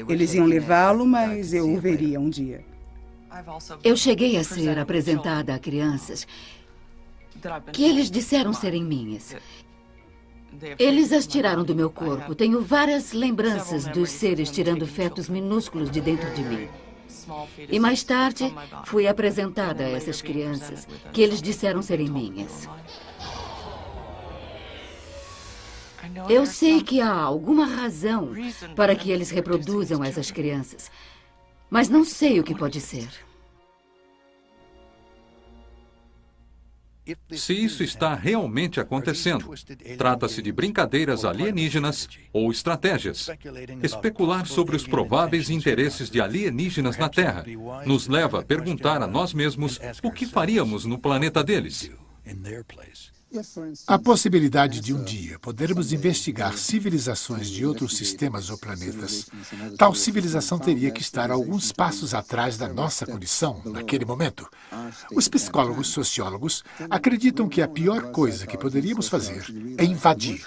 Speaker 4: eles iam levá-lo, mas eu o veria um dia.
Speaker 5: Eu cheguei a ser apresentada a crianças que eles disseram serem minhas. Eles as tiraram do meu corpo. Tenho várias lembranças dos seres tirando fetos minúsculos de dentro de mim. E mais tarde, fui apresentada a essas crianças que eles disseram serem minhas. Eu sei que há alguma razão para que eles reproduzam essas crianças, mas não sei o que pode ser.
Speaker 1: Se isso está realmente acontecendo, trata-se de brincadeiras alienígenas ou estratégias. Especular sobre os prováveis interesses de alienígenas na Terra nos leva a perguntar a nós mesmos o que faríamos no planeta deles.
Speaker 12: A possibilidade de um dia podermos investigar civilizações de outros sistemas ou planetas, tal civilização teria que estar alguns passos atrás da nossa condição naquele momento. Os psicólogos sociólogos acreditam que a pior coisa que poderíamos fazer é invadir,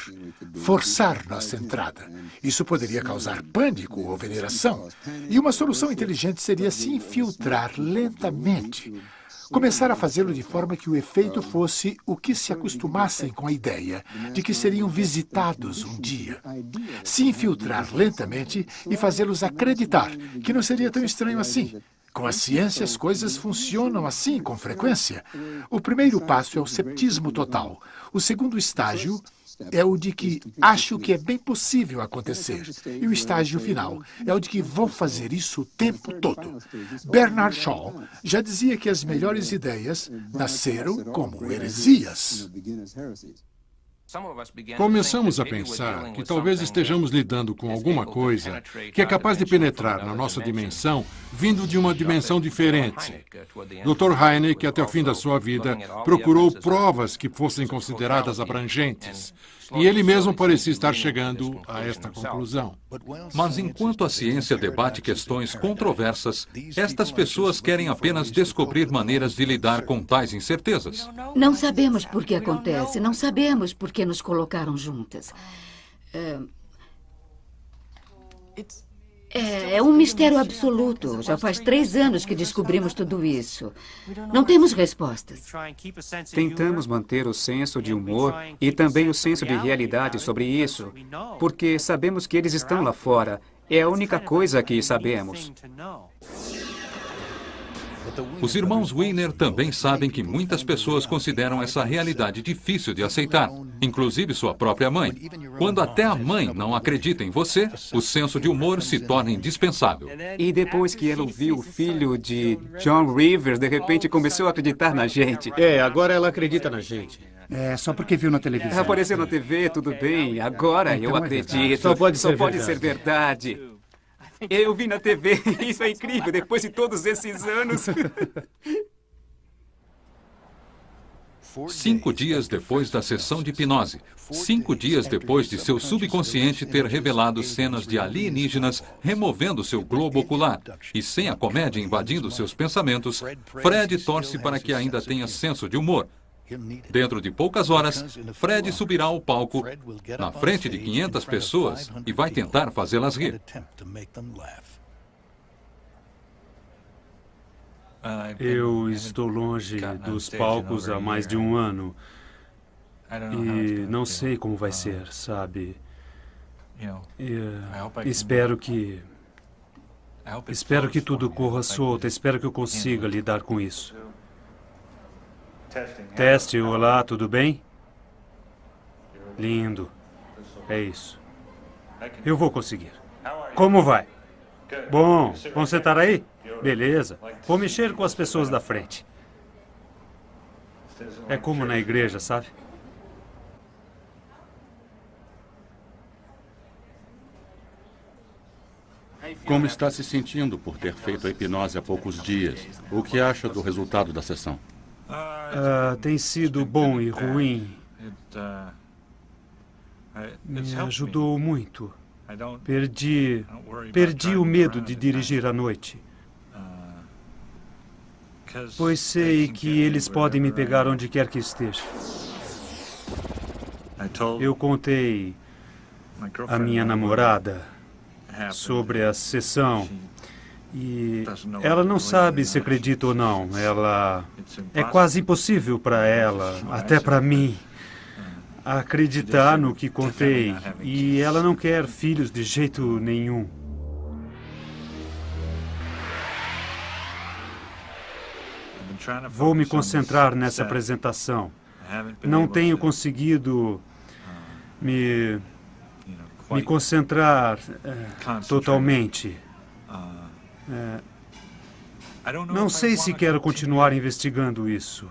Speaker 12: forçar nossa entrada. Isso poderia causar pânico ou veneração. E uma solução inteligente seria se infiltrar lentamente. Começar a fazê-lo de forma que o efeito fosse o que se acostumassem com a ideia de que seriam visitados um dia. Se infiltrar lentamente e fazê-los acreditar que não seria tão estranho assim. Com a ciência, as coisas funcionam assim com frequência. O primeiro passo é o ceptismo total. O segundo estágio é o de que acho que é bem possível acontecer. E o estágio final é o de que vou fazer isso o tempo todo. Bernard Shaw já dizia que as melhores ideias nasceram como heresias.
Speaker 11: Começamos a pensar que talvez estejamos lidando com alguma coisa que é capaz de penetrar na nossa dimensão vindo de uma dimensão diferente. Dr. Hynek, até o fim da sua vida, procurou provas que fossem consideradas abrangentes. E ele mesmo parecia estar chegando a esta conclusão.
Speaker 1: Mas enquanto a ciência debate questões controversas, estas pessoas querem apenas descobrir maneiras de lidar com tais incertezas.
Speaker 5: Não sabemos por que acontece, não sabemos por que nos colocaram juntas. É um mistério absoluto. Já faz 3 anos que descobrimos tudo isso. Não temos respostas.
Speaker 3: Tentamos manter o senso de humor e também o senso de realidade sobre isso, porque sabemos que eles estão lá fora. É a única coisa que sabemos.
Speaker 1: Os irmãos Wiener também sabem que muitas pessoas consideram essa realidade difícil de aceitar, inclusive sua própria mãe. Quando até a mãe não acredita em você, o senso de humor se torna indispensável.
Speaker 3: E depois que ela ouviu o filho de John Rivers, de repente começou a acreditar na gente.
Speaker 8: Agora ela acredita na gente.
Speaker 13: Só porque viu na televisão.
Speaker 3: Apareceu na TV, tudo bem. Agora eu acredito.
Speaker 8: Só pode
Speaker 3: ser verdade. Eu vi na TV, isso é incrível, depois de todos esses anos.
Speaker 1: 5 dias depois da sessão de hipnose, 5 dias depois de seu subconsciente ter revelado cenas de alienígenas removendo seu globo ocular e sem a comédia invadindo seus pensamentos, Fred torce para que ainda tenha senso de humor. Dentro de poucas horas, Fred subirá ao palco na frente de 500 pessoas e vai tentar fazê-las rir.
Speaker 7: Eu estou longe dos palcos há mais de 1 ano e não sei como vai ser, sabe? Espero que tudo corra solto, espero que eu consiga lidar com isso. Teste, olá, tudo bem? Lindo. É isso. Eu vou conseguir. Como vai? Bom, vamos sentar aí? Beleza. Vou mexer com as pessoas da frente. É como na igreja, sabe?
Speaker 14: Como está se sentindo por ter feito a hipnose há poucos dias? O que acha do resultado da sessão?
Speaker 7: Tem sido bom e ruim. Me ajudou muito. Perdi o medo de dirigir à noite. Pois sei que eles podem me pegar onde quer que esteja. Eu contei à minha namorada sobre a sessão. E ela não sabe se acredita ou não. É quase impossível para ela, até para mim, acreditar no que contei. E ela não quer filhos de jeito nenhum. Vou me concentrar nessa apresentação. Não tenho conseguido me concentrar totalmente. Não sei se quero continuar investigando isso.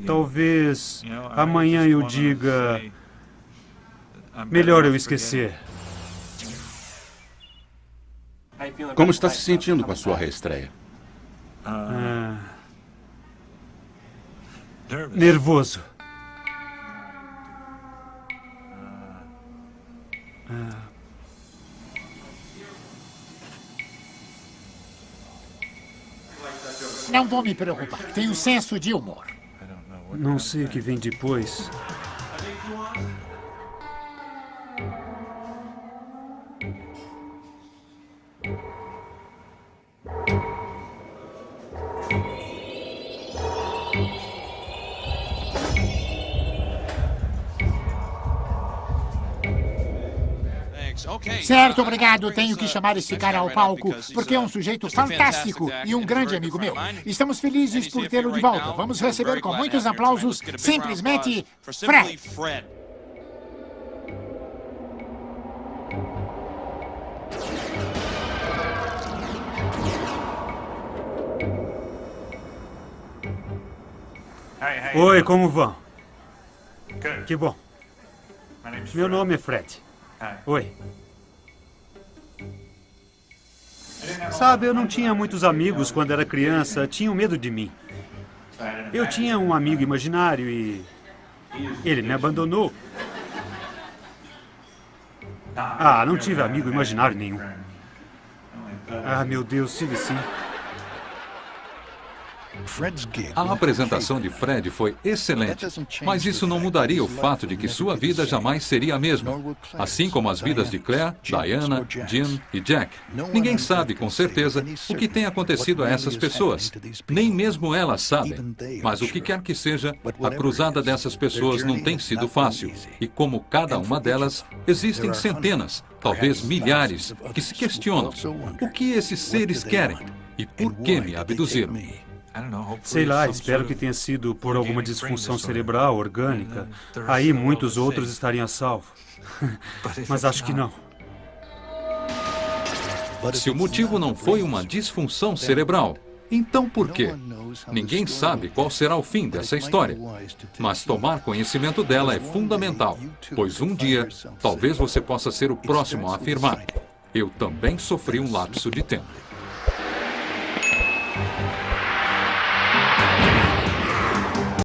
Speaker 7: Talvez amanhã eu diga, melhor eu esquecer.
Speaker 14: Como está se sentindo com a sua reestreia?
Speaker 7: Nervoso.
Speaker 12: Não vou me preocupar. Tenho senso de humor.
Speaker 7: Não sei o que vem depois.
Speaker 12: Certo, obrigado. Tenho que chamar esse cara ao palco, porque é um sujeito fantástico e um grande amigo meu. Estamos felizes por tê-lo de volta. Vamos receber com muitos aplausos, simplesmente, Fred.
Speaker 7: Oi, como vão? Que bom. Meu nome é Fred. Oi. Sabe, eu não tinha muitos amigos quando era criança. Tinham medo de mim. Eu tinha um amigo imaginário e ele me abandonou. Não tive amigo imaginário nenhum. Meu Deus, tive sim.
Speaker 1: A apresentação de Fred foi excelente, mas isso não mudaria o fato de que sua vida jamais seria a mesma, assim como as vidas de Claire, Diana, Jim e Jack. Ninguém sabe com certeza o que tem acontecido a essas pessoas. Nem mesmo elas sabem. Mas o que quer que seja, a cruzada dessas pessoas não tem sido fácil. E como cada uma delas, existem centenas, talvez milhares, que se questionam o que esses seres querem e por que me abduziram.
Speaker 7: Sei lá, espero que tenha sido por alguma disfunção cerebral, orgânica. Aí muitos outros estariam a salvo. Mas acho que não.
Speaker 1: Se o motivo não foi uma disfunção cerebral, então por quê? Ninguém sabe qual será o fim dessa história. Mas tomar conhecimento dela é fundamental, pois um dia, talvez você possa ser o próximo a afirmar: eu também sofri um lapso de tempo.